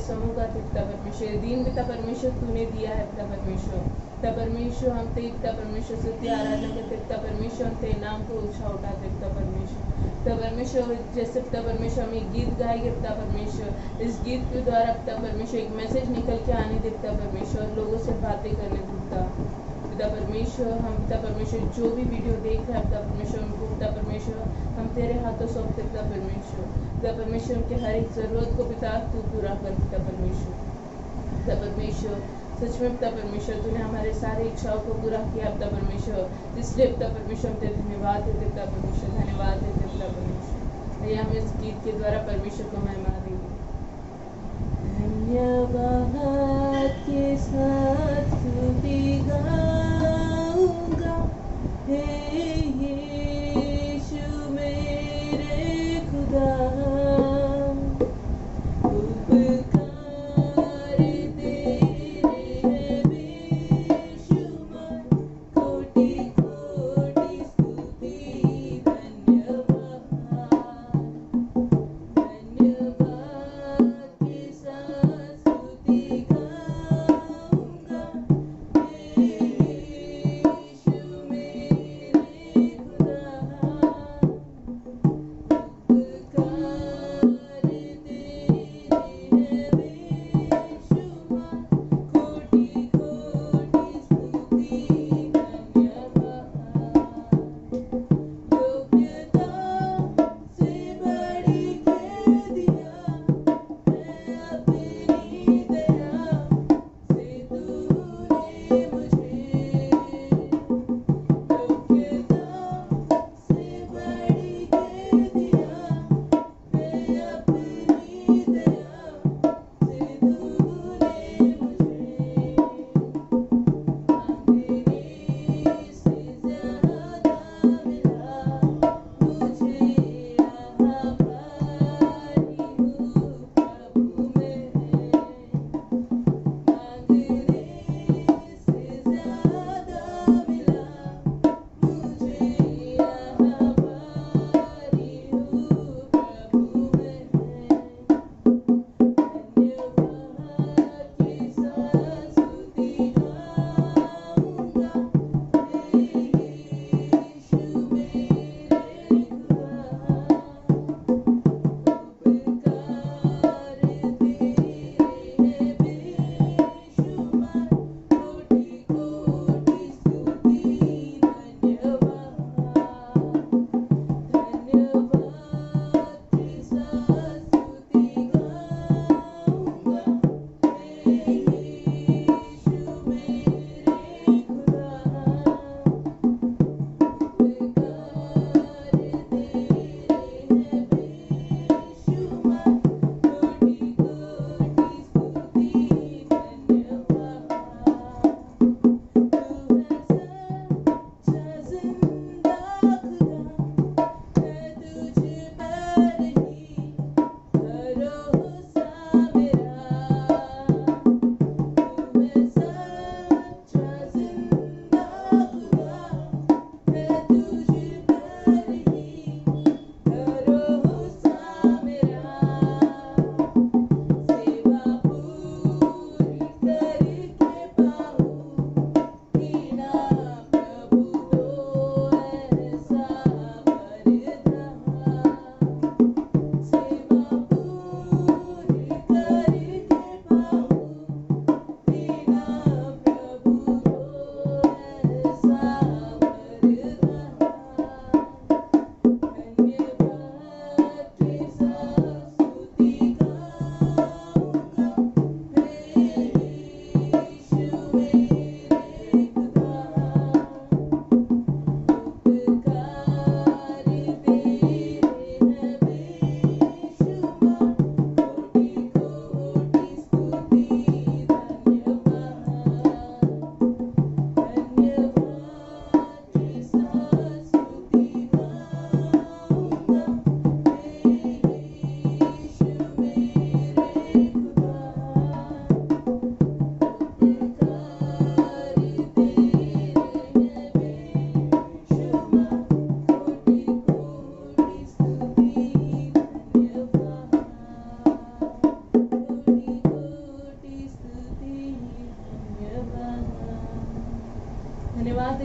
समूह का पिता परमेश्वर दीन पिता परमेश्वर तूने दिया है पिता परमेश्वर। पिता परमेश्वर हम तेरे पिता परमेश्वर से तेरी आराधना करते पिता परमेश्वर, हम तेरे नाम को ऊंचा उठाते पिता परमेश्वर। पिता परमेश्वर जैसे पिता परमेश्वर हम एक गीत गाएंगे पिता परमेश्वर, इस गीत के द्वारा पिता परमेश्वर एक मैसेज निकल के आने दे पिता परमेश्वर, लोगों से बातें करने दे पिता परमेश्वर। हम पिता परमेश्वर जो भी वीडियो देख रहे हैं पिता परमेश्वर, उनको पिता परमेश्वर हम तेरे हाथों सौंपते पिता परमेश्वर। पिता परमेश्वर उनके हर एक जरूरत को पिता तू पूरा कर पिता परमेश्वर। पिता परमेश्वर सच में पिता परमेश्वर तूने हमारे सारे इच्छाओं को पूरा किया पिता परमेश्वर, इसलिए पिता परमेश्वर हम तेरे धन्यवाद देते पिता परमेश्वर, धन्यवाद देते पिता परमेश्वर। आइए हम इस गीत के द्वारा परमेश्वर को महिमा देंगे। धन्यवाद के साथ स्तुति गाऊंगा, हे यीशु मेरे खुदा।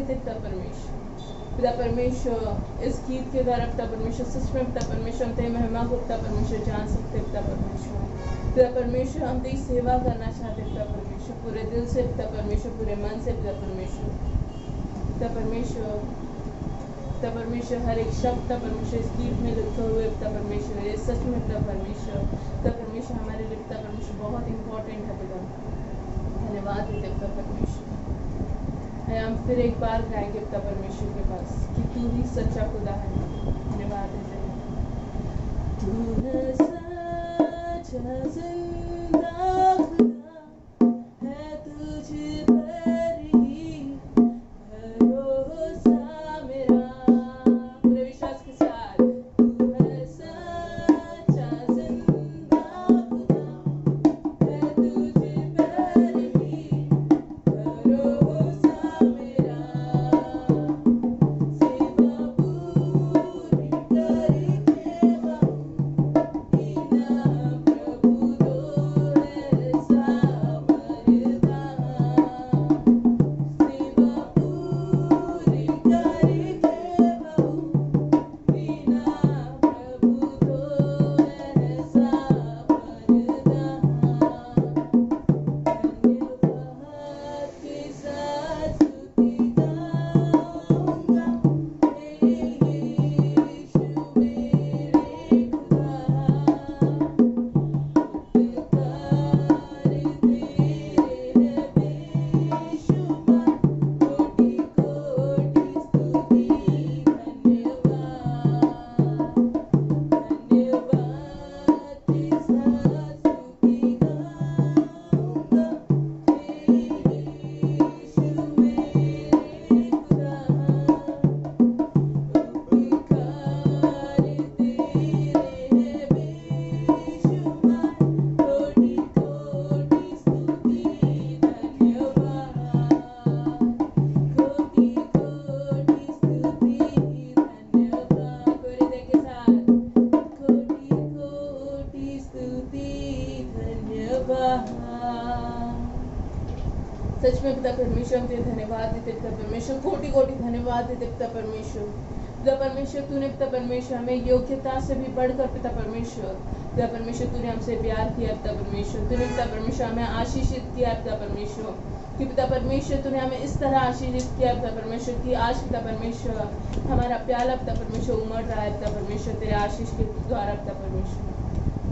देते पिता परमेश्वर। पिता परमेश्वर इस गीत के द्वारा पिता परमेश्वर सच में पिता परमेश्वर हम तेरी महिमा को पिता परमेश्वर जान सकते पिता परमेश्वर। पिता परमेश्वर हम तेरी सेवा करना चाहते पिता परमेश्वर पूरे दिल से पिता परमेश्वर, पूरे मन से पिता परमेश्वर। पिता परमेश्वर हर एक शब्द पिता परमेश्वर इस गीत में लिखे हुए पिता परमेश्वर, ये सच में पिता परमेश्वर हमारे लिए पिता परमेश्वर बहुत इंपॉर्टेंट है पिता। धन्यवाद देते पिता परमेश्वर। हम फिर एक बार गाएंगे पिता परमेश्वर के पास कि तू ही सच्चा खुदा है। धन्यवाद देते हैं। तू है सच्चा जिंदा खुदा है, तुझ पर ही भरोसा मेरा। पूरे विश्वास के साथ तू है सच्चा जिंदा खुदा है, तुझ पर ही भरोसा मेरा। सेवा पूरी करके बहु बिना प्रभु तो ऐसा मरदा। सेवा पूरी करके बहु बिना प्रभु तो ऐसा मरदा। धन्यवाद के साथ स्तुति गाऊंगा, हे यीशु मेरे खुदा। उपकार तेरे है बेशुमार, कोटि कोटि स्तुति धन्यवाद। धन्यवाद के साथ स्तुति गाऊंगा, हे यीशु मेरे खुदा। उपकार तेरे है बेशुमार, कोटि कोटि स्तुति धन्यवाद। कोटि कोटि स्तुति धन्यवाद। कोरे के साथ कोटि कोटि स्तुति धन्यवाद। सच में पिता परमेश्वर हम तेरे धन्यवाद देते पिता परमेश्वर, कोटि कोटि धन्यवाद देते पिता परमेश्वर। पिता परमेश्वर तूने पिता परमेश्वर हमें योग्यता से भी बढ़कर पिता परमेश्वर, पिता परमेश्वर तूने हमसे प्यार किया पिता परमेश्वर। तूने पिता परमेश्वर हमें आशीषित किया पिता परमेश्वर कि पिता परमेश्वर तूने हमें इस तरह आशीषित किया पिता परमेश्वर कि आज पिता परमेश्वर हमारा प्याला पिता परमेश्वर उमड़ रहा है पिता परमेश्वर तेरे आशीष के द्वारा पिता परमेश्वर।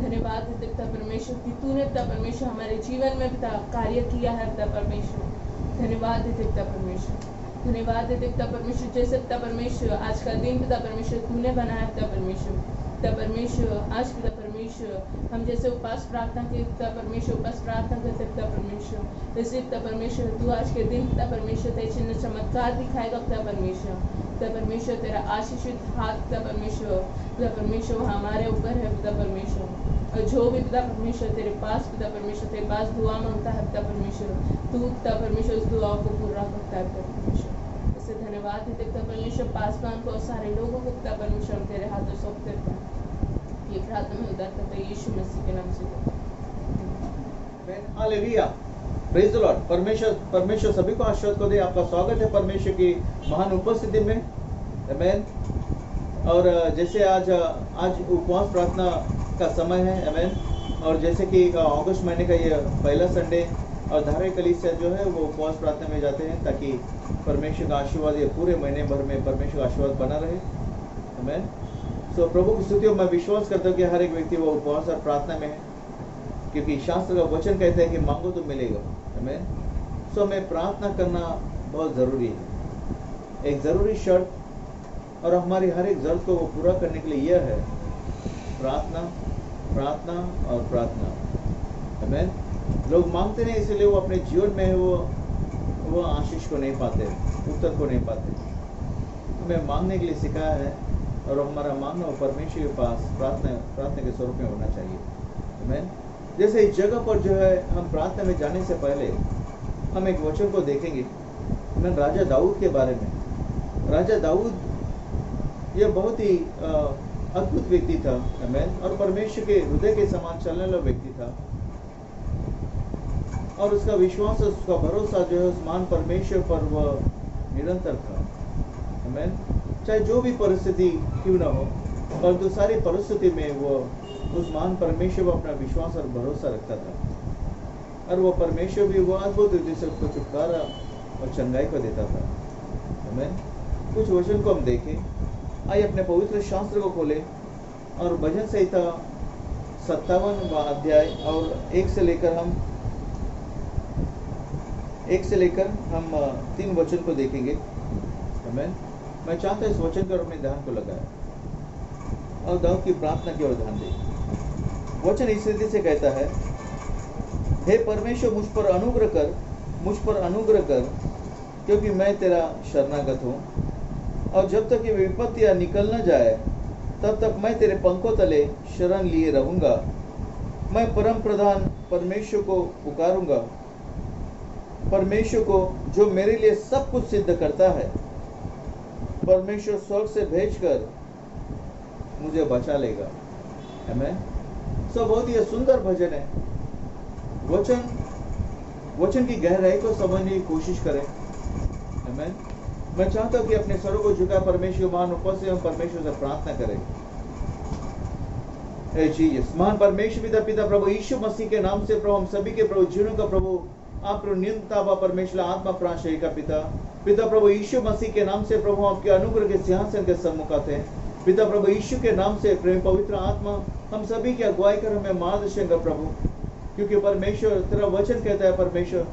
धन्यवाद देते पिता परमेश्वर कि तूने पिता परमेश्वर हमारे जीवन में पिता कार्य किया है पिता परमेश्वर। धन्यवाद देते पिता परमेश्वर। धन्यवाद देते पिता परमेश्वर जैसे पिता परमेश्वर आज का दिन पिता परमेश्वर तूने बनाया पिता परमेश्वर। पिता परमेश्वर आज पिता परमेश्वर हम जैसे उपवास प्रार्थना के पिता परमेश्वर उपवास प्रार्थना करते पिता परमेश्वर, जैसे पिता परमेश्वर तू आज के दिन पिता परमेश्वर तेरे चिन्ह चमत्कार दिखाएगा पिता परमेश्वर। पिता परमेश्वर तेरा आशीषित हाथ पिता परमेश्वर वो हमारे ऊपर है पिता परमेश्वर। और जो भी पिता परमेश्वर तेरे पास दुआ मांगता है पिता परमेश्वर, तू पिता परमेश्वर उस दुआ को पूरा करता है पिता परमेश्वर। इससे धन्यवाद देते पिता परमेश्वर। पासवान को सारे लोगों को पिता परमेश्वर हम तेरे हाथों सौंपते हैं। ये प्रार्थना में उदार करते हैं यीशु मसीह के नाम से। Hallelujah, praise the Lord. परमेश्वर सभी को आशीर्वाद को दे। आपका स्वागत है परमेश्वर की महान उपस्थिति में। आमेन। और जैसे आज उपवास प्रार्थना का समय है। आमेन। और जैसे कि अगस्त महीने का ये पहला संडे और धारे कलीसिया जो है वो उपवास प्रार्थना में जाते हैं ताकि परमेश्वर का आशीर्वाद ये पूरे महीने भर में परमेश्वर का आशीर्वाद बना रहे। आमेन। सो प्रभु की स्तुति मैं विश्वास करता हूँ कि हर एक व्यक्ति वो उपवास और प्रार्थना में है, क्योंकि शास्त्र का वचन कहते हैं कि मांगो तो मिलेगा। आमेन। सो हमें प्रार्थना करना बहुत ज़रूरी है। एक ज़रूरी शर्त और हमारी हर एक ज़रूरत को वो पूरा करने के लिए यह है प्रार्थना, प्रार्थना और प्रार्थना। आमेन। लोग मांगते नहीं, इसलिए वो अपने जीवन में वो आशीष को नहीं पाते, उत्तर को नहीं पाते। हमें मांगने के लिए सिखाया है और हमारा मांगना वो परमेश्वर के पास प्रार्थना के स्वरूप में होना चाहिए। आमेन। जैसे इस जगह पर जो है हम प्रार्थना में जाने से पहले हम एक वचन को देखेंगे मैं राजा दाऊद के बारे में। राजा दाऊद यह बहुत ही अद्भुत व्यक्ति था। आमेन। और परमेश्वर के हृदय के समान चलने वाला व्यक्ति था और उसका विश्वास, उसका भरोसा जो है उस महान परमेश्वर पर वह निरंतर था। आमीन। चाहे जो भी परिस्थिति क्यों ना हो, परंतु सारी परिस्थिति में वो उस महान परमेश्वर पर अपना विश्वास और भरोसा रखता था, और वो परमेश्वर भी वो अद्भुत रीति से उसको छुटकारा और चंगाई को देता था। आमीन। कुछ वचन को हम देखें। आइए अपने पवित्र शास्त्र को खोलें और भजन संहिता 57वां अध्याय और 1 से लेकर हम 3 वचन को देखेंगे। आमीन। मैं चाहता हूं इस वचन पर अपने ध्यान को लगाएं और दाऊद की प्रार्थना की ओर ध्यान दें। वचन इस रीति से कहता है, हे परमेश्वर मुझ पर अनुग्रह कर, क्योंकि मैं तेरा शरणागत हूँ, और जब तक ये विपत्तियाँ निकल न जाए तब तक मैं तेरे पंखों तले शरण लिए रहूँगा। मैं परम प्रधान परमेश्वर को पुकारूंगा, परमेश्वर को जो मेरे लिए सब कुछ सिद्ध करता है। परमेश्वर स्वर्ग से भेजकर मुझे बचा लेगा। आमीन। सब बहुत ही सुंदर भजन है। वचन की गहराई को समझने की कोशिश करें। आमीन। मैं चाहता हूं कि अपने स्वरों को झुका परमेश्वर महान उपस्थित हम परमेश्वर से प्रार्थना करें। हे जीसस, महान परमेश्वर पिता प्रभु यीशु मसीह के नाम से प्रभु हम सभी के प्रभु जीवनों का प्रभु आप नियंता परमेश्वर आत्मा प्राशय का पिता प्रभु यीशु मसीह के नाम से प्रभु आपके अनुग्रह के सिंहासन के सम्मुख आते हैं। पिता प्रभु यीशु के नाम से प्रेम पवित्र आत्मा हम सभी की अगुवाई कर हमें मार्गदर्शन कर प्रभु, क्योंकि परमेश्वर तेरा वचन कहता है परमेश्वर,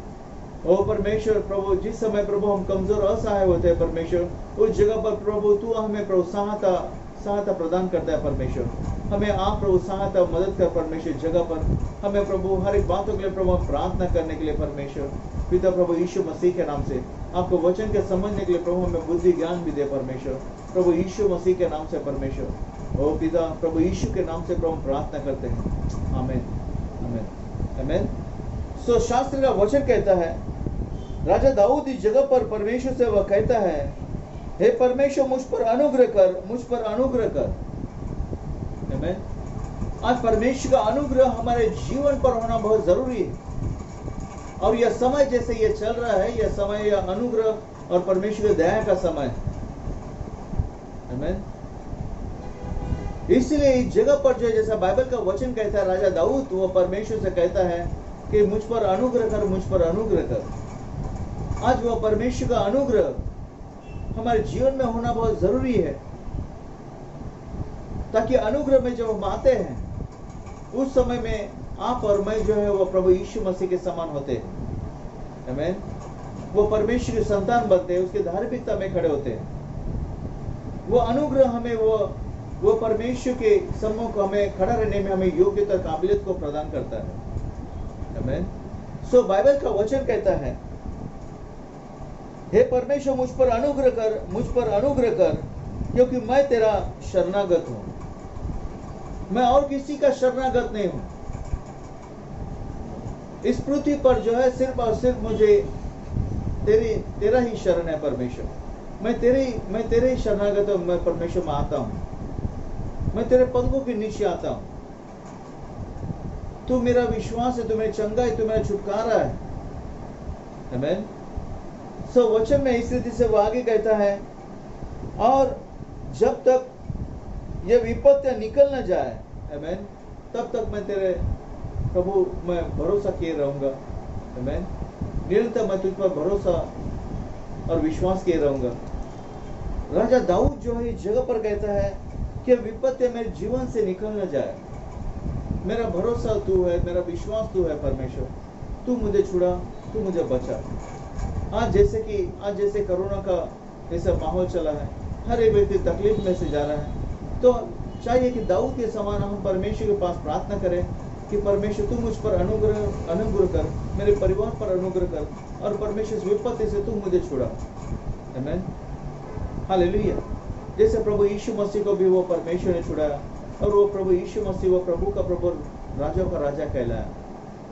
ओ परमेश्वर प्रभु जिस समय प्रभु हम कमजोर असहाय होते हैं परमेश्वर, उस जगह पर प्रभु तू हमें प्रभु सहायता प्रदान करता है परमेश्वर। हमें आप प्रभु सहायता मदद कर परमेश्वर जगह पर हमें प्रभु हर एक बातों के लिए प्रभु प्रार्थना करने के लिए परमेश्वर पिता प्रभु यीशु मसीह के नाम से आपको वचन के समझने के लिए प्रभु हमें बुद्धि ज्ञान भी दे परमेश्वर प्रभु यीशु मसीह के नाम से परमेश्वर। ओ पिता प्रभु यीशु के नाम से प्रभु प्रार्थना करते हैं। आमीन आमीन आमीन। सो शास्त्र का वचन कहता है, राजा दाऊद इस जगह पर परमेश्वर से वह कहता है, हे परमेश्वर मुझ पर अनुग्रह कर। आमीन। आज परमेश्वर का अनुग्रह हमारे जीवन पर होना बहुत जरूरी है, और यह समय जैसे ये चल रहा है, यह समय यह अनुग्रह और परमेश्वर की दया का समय है। आमीन। इसलिए इस जगह पर जो जैसा बाइबल का वचन कहता है, राजा दाऊद वो परमेश्वर से कहता है कि मुझ पर अनुग्रह कर। आज वो परमेश्वर का अनुग्रह हमारे जीवन में होना बहुत जरूरी है, ताकि अनुग्रह में जब हम आते हैं उस समय में आप और मैं जो है वो प्रभु यीशु मसीह के समान होते हैं। आमीन। वो परमेश्वर के संतान बनते हैं, उसके धार्मिकता में खड़े होते हैं। वो अनुग्रह हमें वो परमेश्वर के सम्मुख हमें खड़ा रहने में हमें योग्यता काबिलियत को प्रदान करता है। आमीन। सो बाइबल का वचन कहता है, हे परमेश्वर मुझ पर अनुग्रह कर, क्योंकि मैं तेरा शरणागत हूं। मैं और किसी का शरणागत नहीं हूं। इस पृथ्वी पर जो है सिर्फ और सिर्फ मुझे तेरा ही शरण है परमेश्वर। मैं तेरे ही शरणागत हूं। मैं परमेश्वर में आता हूं, मैं तेरे पंखों के नीचे आता हूं। तू मेरा विश्वास है, तू मेरी चंगाई, तू मेरा छुटकारा है। आमीन। सो वचन में इस रीति से वो आगे कहता है, और जब तक ये विपत्तियां निकल न जाए, आमीन, तब तक मैं तेरे प्रभु मैं भरोसा किए रहूंगा। आमीन। निरंतर मैं तुझ पर भरोसा और विश्वास किए रहूंगा। राजा दाऊद जो है इस जगह पर कहता है कि विपत्तियां मेरे जीवन से निकल न जाए। मेरा भरोसा तू है, मेरा विश्वास तू है परमेश्वर। तू मुझे छुड़ा, तू मुझे बचा। आज जैसे कोरोना का जैसा माहौल चला है, हर एक व्यक्ति तकलीफ में से जा रहा है, तो चाहिए कि दाऊद के समान हम परमेश्वर के पास प्रार्थना करें कि परमेश्वर तू मुझ पर अनुग्रह कर, मेरे परिवार पर अनुग्रह कर, और परमेश्वर विपत्ति से तू मुझे छुड़ा। आमीन। हालेलुया। जैसे प्रभु यीशु मसीह को भी वो परमेश्वर ने छुड़ाया, और वो प्रभु यीशु मसीह वो प्रभु का प्रभु, राजाओं का राजा कहलाया।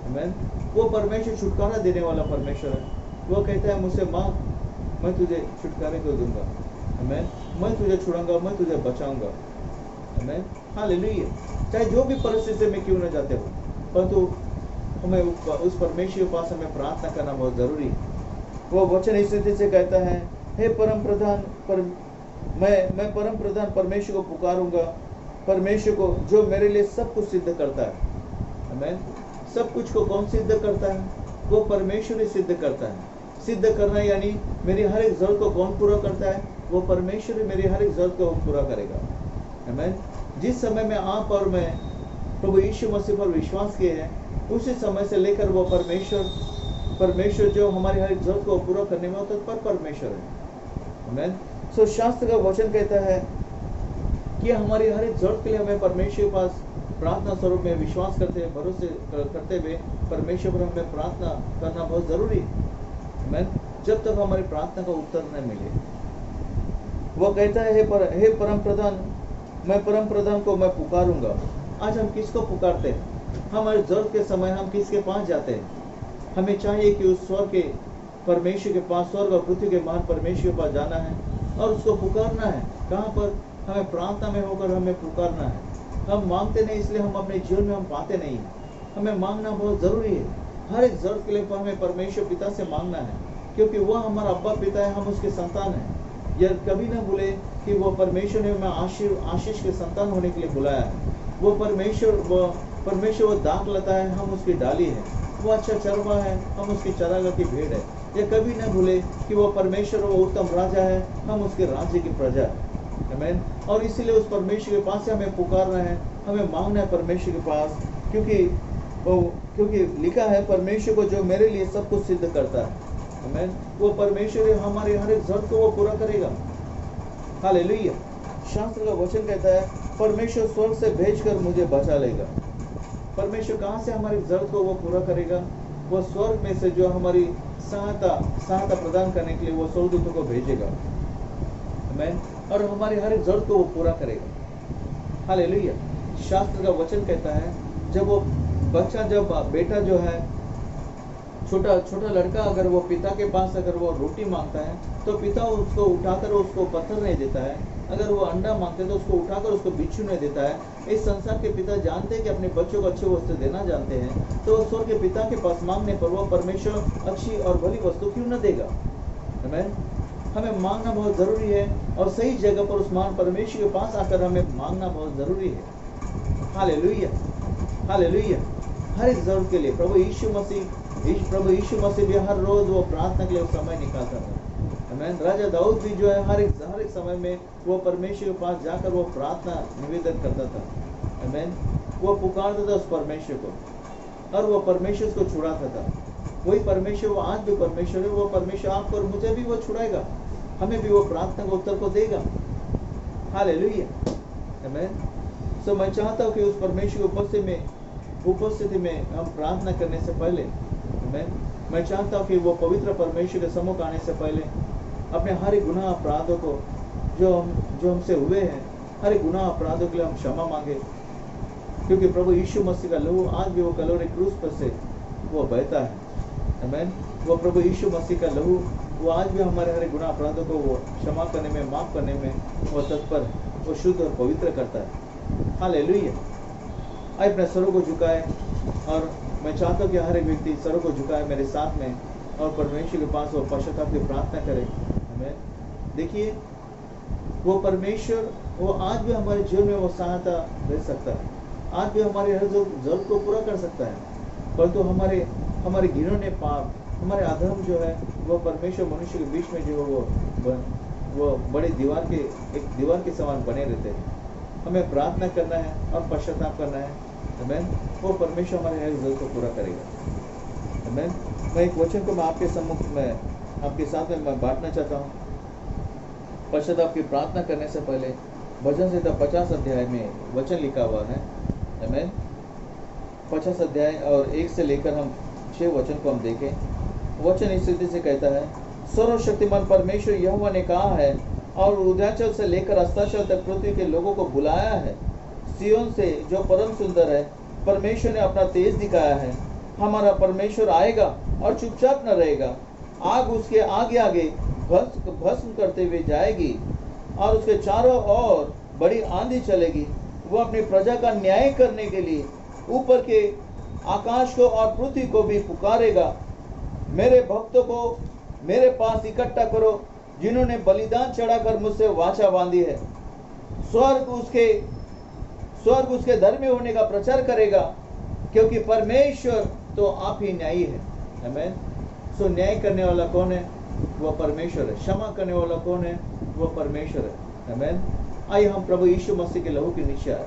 आमीन। वो परमेश्वर छुटकारा देने वाला परमेश्वर है। वो कहता है मुझसे मांग, मैं तुझे छुटकारे को दूंगा। आमीन। मैं तुझे छुड़ाऊंगा, मैं तुझे बचाऊंगा। आमीन। हालेलुया। चाहे जो भी परिस्थिति में क्यों न जाते हो, परंतु हमें उस परमेश्वर के पास हमें प्रार्थना करना बहुत जरूरी है। वो वचन इस रीति से कहता है, हे परम प्रधान मैं परम प्रधान परमेश्वर को पुकारूंगा, परमेश्वर को जो मेरे लिए सब कुछ सिद्ध करता है। आमीन। सब कुछ को कौन सिद्ध करता है? वो परमेश्वर ही सिद्ध करता है। सिद्ध करना यानी मेरी हर एक जरूरत को कौन पूरा करता है? वो परमेश्वर ही मेरी हर एक जरूरत को पूरा करेगा। आमीन। जिस समय में आप और मैं प्रभु यीशु मसीह पर विश्वास किए हैं, उसी समय से लेकर वो परमेश्वर जो हमारी हर एक जरूरत को पूरा करने में तत्पर परमेश्वर है। आमीन। सो शास्त्र का वचन कहता है कि हमारी हर एक जरूरत के लिए हमें परमेश्वर के पास प्रार्थना स्वरूप में विश्वास करते हुए, भरोसे करते हुए परमेश्वर पर हमें प्रार्थना करना बहुत जरूरी है। आमीन। जब तक हमारी प्रार्थना का उत्तर न मिले, वो कहता है हे परम प्रधान, मैं परम प्रधान को मैं पुकारूंगा। आज हम किसको पुकारते हैं? हमारी जरूरत के समय हम किसके पास जाते हैं? हमें चाहिए कि उस स्वर्ग के परमेश्वर के पास, स्वर्ग और पृथ्वी के महान परमेश्वर के पास जाना है और उसको पुकारना है। कहाँ पर? हमें प्रार्थना में होकर हमें पुकारना है। हम मांगते नहीं, इसलिए हम अपने जीवन में हम पाते नहीं हैं। हमें मांगना बहुत जरूरी है। हर एक जरूरत के लिए हमें परमेश्वर पिता से मांगना है, क्योंकि वह हमारा अब्बा पिता है, हम उसके संतान हैं। यह कभी ना भूले कि वो परमेश्वर ने हमें आशीष के संतान होने के लिए बुलाया है। वो परमेश्वर वो दाख लता है, हम उसकी डाली है। वो अच्छा चरवा है, हम उसकी चरागाह की भेड़ है। यह कभी न भूले कि वो परमेश्वर वो उत्तम राजा है, हम उसके राज्य की प्रजा है। आमीन। और इसीलिए उस परमेश्वर के पास से हमें पुकारना है, हमें मांगना है परमेश्वर के पास, क्योंकि लिखा है परमेश्वर को जो मेरे लिए सब कुछ सिद्ध करता है। आमीन। वो परमेश्वर हमारी हर एक जरूरत को वो पूरा करेगा। हालेलुया। शास्त्र का वचन कहता है परमेश्वर स्वर्ग से भेजकर मुझे बचा लेगा। परमेश्वर कहाँ से हमारी जरूरत को वो पूरा करेगा? वो स्वर्ग में से जो हमारी सहायता प्रदान करने के लिए वो स्वर्गदूतों को भेजेगा। आमीन। और हमारी हर एक जरूरत को वो पूरा करेगा। हालेलुया। शास्त्र का वचन कहता है जब बेटा जो है, छोटा लड़का अगर वो पिता के पास अगर वो रोटी मांगता है तो पिता उसको उठाकर उसको पत्थर नहीं देता है। अगर वो अंडा मांगते हैं तो उसको उठाकर उसको बिच्छू नहीं देता है। इस संसार के पिता जानते हैं कि अपने बच्चों को अच्छी वस्तु देना जानते हैं, तो स्वर्ग के पिता के पास मांगने पर वो परमेश्वर अच्छी और भली वस्तु क्यों न देगा? आमीन। हमें मांगना बहुत जरूरी है और सही जगह पर उस महान परमेश्वर के पास आकर हमें मांगना बहुत जरूरी है। हालेलुया। हालेलुया। हर एक जरूरत के लिए प्रभु यीशु मसीह भी हर रोज वो प्रार्थना के लिए समय निकालता था। आमीन। राजा दाऊद भी जो है हर एक समय में वो परमेश्वर के पास जाकर वो प्रार्थना निवेदन करता था। आमीन। वो पुकारता था उस परमेश्वर को और वो परमेश्वर को छुड़ाता था। वही परमेश्वर वो आज भी परमेश्वर है। वो परमेश्वर आपको और मुझे भी वो छुड़ाएगा, हमें भी वो प्रार्थना के उत्तर को देगा। हालेलुया। आमीन। सो मैं चाहता हूँ कि उस परमेश्वर की उपस्थिति में हम प्रार्थना करने से पहले, मैं चाहता हूँ कि वो पवित्र परमेश्वर के सम्मुख आने से पहले अपने हर एक गुनाह अपराधों को जो हमसे हुए हैं, हर एक गुनाह अपराधों के लिए हम क्षमा मांगे, क्योंकि प्रभु यीशु मसीह का लहू आज भी वो कलोरी क्रूस पर से वो बहता है। आमीन। वो प्रभु यीशु मसीह का लहू वो आज भी हमारे हर एक गुनाह अपराधों को वो क्षमा करने में, माफ करने में वो तत्पर, वो शुद्ध और पवित्र करता है। हालेलुया। आइए अपने सरों को झुकाए और मैं चाहता हूँ कि हर एक व्यक्ति सरों को झुकाए मेरे साथ में और परमेश्वर के पास वो पश्चाताप की प्रार्थना करे। हमें देखिए वो परमेश्वर वो आज भी हमारे जीवन में वो सहायता दे सकता है, आज भी हमारे हर जरूरत को पूरा कर सकता है। परंतु हमारे घिनौने पाप, हमारे अधर्म जो है वो परमेश्वर मनुष्य के बीच में जो वो बड़े एक दीवार के समान बने रहते हैं। हमें प्रार्थना करना है और पश्चाताप करना है। आमीन। वो परमेश्वर हमारे हर जरूरत को पूरा करेगा। आमीन। मैं एक वचन को मैं आपके सम्मुख में आपके साथ में मैं बांटना चाहता हूँ। पश्चाताप की प्रार्थना करने से पहले भजन संहिता 50 अध्याय में वचन लिखा हुआ है। आमीन। 50 अध्याय और 1 से लेकर हम 6 वचन को हम देखें। वचन इस रीति से कहता है, सर्वशक्तिमान परमेश्वर यहोवा ने कहा है और उदयाचल से लेकर अस्ताचल तक पृथ्वी के लोगों को बुलाया है। सियोन से जो परम सुंदर है परमेश्वर ने अपना तेज दिखाया है। हमारा परमेश्वर आएगा और चुपचाप न रहेगा। आग उसके आगे आगे भस्म करते हुए जाएगी और उसके चारों ओर बड़ी आंधी चलेगी। वो अपनी प्रजा का न्याय करने के लिए ऊपर के आकाश को और पृथ्वी को भी पुकारेगा। मेरे भक्तों को मेरे पास इकट्ठा करो, जिन्होंने बलिदान चढ़ाकर मुझसे वाचा बांधी है। स्वर्ग उसके धर्मी होने का प्रचार करेगा, क्योंकि परमेश्वर तो आप ही न्यायी है। आमीन। सो न्याय करने वाला कौन है? वह परमेश्वर है। क्षमा करने वाला कौन है? वह परमेश्वर है। आमीन। आइए हम प्रभु यीशु मसीह के लहू के नीचे आए,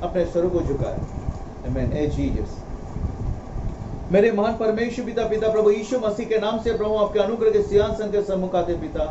अपने स्वरों को झुकाए। आमीन। ए जीसस, मेरे महान परमेश्वर पिता प्रभु यीशु मसीह के नाम से प्रभु आपके अनुग्रह के सिंहासन के सम्मुख आते पिता।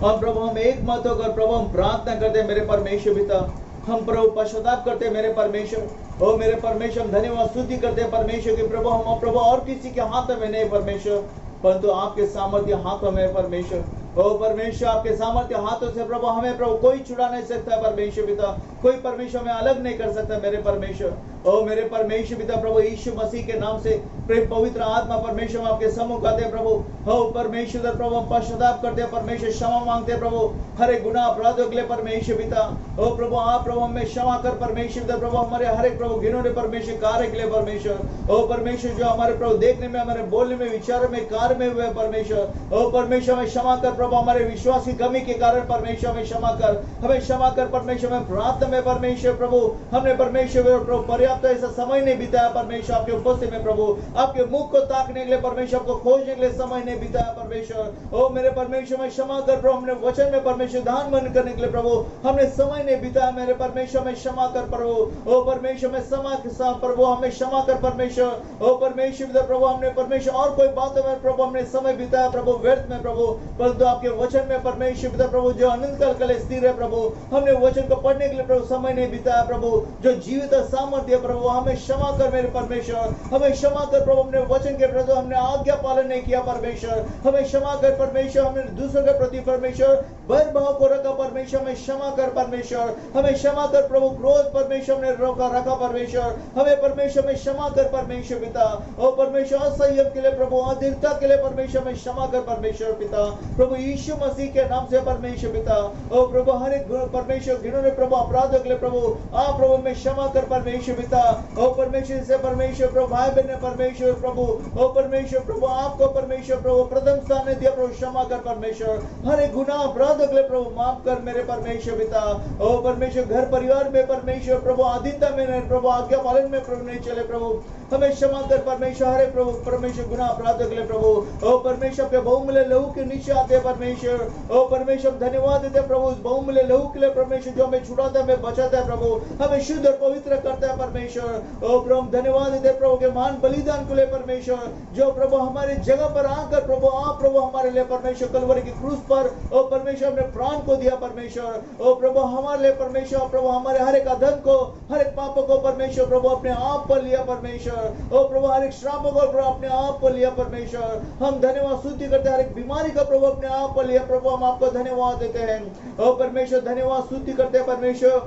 और प्रभु हम एक मत होकर प्रभु हम प्रार्थना करते मेरे परमेश्वर पिता। हम प्रभु पश्चाताप करते मेरे परमेश्वर। ओ मेरे परमेश्वर, हम धन्यवाद स्तुति करते परमेश्वर के प्रभु हम प्रभु और किसी के हाथ में नहीं परमेश्वर, परंतु आपके सामर्थ्य हाथों में परमेश्वर। ओ परमेश्वर, आपके सामर्थ्य हाथों से प्रभु हमें प्रभु कोई छुड़ा नहीं सकता परमेश्वर पिता। कोई परमेश्वर हमें अलग नहीं कर सकता मेरे परमेश्वर। ओ मेरे परमेश्वर पिता प्रभु यीशु मसीह के नाम से प्रेम पवित्र आत्मा परमेश्वर हम आपके सम्मुख आते प्रभु। हो परमेश्वर प्रभु हम पश्चाताप करते परमेश्वर, क्षमा मांगते प्रभु हर एक गुनाह अपराधों के लिए परमेश्वर पिता। ओ प्रभु आप प्रभु हमें क्षमा कर परमेश्वर पिता प्रभु, हमारे हर एक प्रभु घिनौने परमेश्वर कार्य के लिए परमेश्वर। ओ परमेश्वर, जो हमारे प्रभु देखने में, हमारे बोलने में, विचारों में, कार्य में हुए परमेश्वर। ओ परमेश्वर हमें क्षमा कर प्रभु, हमारे विश्वास की कमी के कारण परमेश्वर हमें क्षमा कर, हमें क्षमा कर परमेश्वर। हमें प्रार्थना में परमेश्वर प्रभु हमने परमेश्वर प्रभु पर्याप्त ऐसा समय नहीं बिताया परमेश्वर आपके उपस्थिति में प्रभु, आपके मुख को ताकने के लिए परमेश्वर, आपको खोजने के लिए समय नहीं बिताया परमेश्वर। ओ मेरे परमेश्वर में क्षमा कर प्रभु, हमने वचन में परमेश्वर ध्यान मन करने के लिए प्रभु हमने समय नहीं बिताया मेरे परमेश्वर में क्षमा कर प्रभु। ओ परमेश्वर में क्षमा के साथ प्रभु हमें क्षमा कर परमेश्वर। ओ परमेश्वर प्रभु हमने परमेश्वर और कोई बातों में प्रभु हमने समय बिताया प्रभु व्यर्थ में प्रभु, परंतु आपके वचन में परमेश्वर पिता प्रभु जो अनंत काल के लिए स्थिर है प्रभु, हमने वचन को पढ़ने के लिए प्रभु समय नहीं बिताया प्रभु, जो जीवित सामर्थ्य प्रभु हमें क्षमा कर मेरे परमेश्वर। हमें क्षमा कर प्रभु, हमने वचन के प्रति हमने आज्ञा पालन नहीं किया परमेश्वर। हमें क्षमा कर परमेश्वर, हमने दूसरों के प्रति परमेश्वर भेदभाव को रखा परमेश्वर। हमें क्षमा कर परमेश्वर, हमें क्षमा कर प्रभु, क्रोध परमेश्वर हमने रोका रखा परमेश्वर। हमें परमेश्वर में क्षमा कर परमेश्वर पिता। ओ परमेश्वर असंयम के लिए प्रभु, अधीरता के लिए परमेश्वर में क्षमा कर परमेश्वर पिता प्रभु यीशु मसीह के नाम से परमेश्वर पिता। ओ प्रभु हर एक परमेश्वर जिन्होंने प्रभु अपराधों के लिए प्रभु आप प्रभु में क्षमा कर परमेश्वर पिता। ओ परमेश्वर से परमेश्वर प्रभु भाई बहन परमेश्वर प्रभु, ओ परमेश्वर प्रभु आपको परमेश्वर प्रभु प्रथम स्थान ने दिया प्रभु, क्षमा कर परमेश्वर। हर एक गुनाह अपराधों के लिए प्रभु माफ कर मेरे परमेश्वर पिता। ओ परमेश्वर घर परिवार में परमेश्वर प्रभु अधीनता में नहीं प्रभु, आज्ञा पालन में प्रभु नहीं चले प्रभु, हमें क्षमा कर परमेश्वर। हरे प्रभु परमेश्वर गुनाह अपराधों के लिए प्रभु, ओ परमेश्वर के बहुमूल्य लहू के नीचे आते परमेश्वर। ओ परमेश्वर धन्यवाद देते प्रभु उस बहुमूल्य लहू के लिए परमेश्वर, जो हमें छुड़ाता है, हमें बचाता है प्रभु, हमें शुद्ध और पवित्र करता है परमेश्वर। ओ प्रभु धन्यवाद देते प्रभु के महान बलिदान के लिए परमेश्वर, जो प्रभु हमारे जगह पर आकर प्रभु आप प्रभु हमारे लिए परमेश्वर कलवरी की क्रूस पर ओ परमेश्वर हमने प्राण को दिया परमेश्वर। ओ प्रभु हमारे लिए परमेश्वर प्रभु हमारे हर एक अधर्म को, हर एक पापों को परमेश्वर प्रभु अपने आप पर लिया परमेश्वर। ओ प्रभु हर एक श्रापों को प्रभु अपने आप पर लिया परमेश्वर। हम धन्यवाद स्तुति करते हैं, हर एक बीमारी का प्रभु अपने आप पर लिया प्रभु, हम आपको धन्यवाद देते हैं। ओ परमेश्वर धन्यवाद स्तुति करते हैं परमेश्वर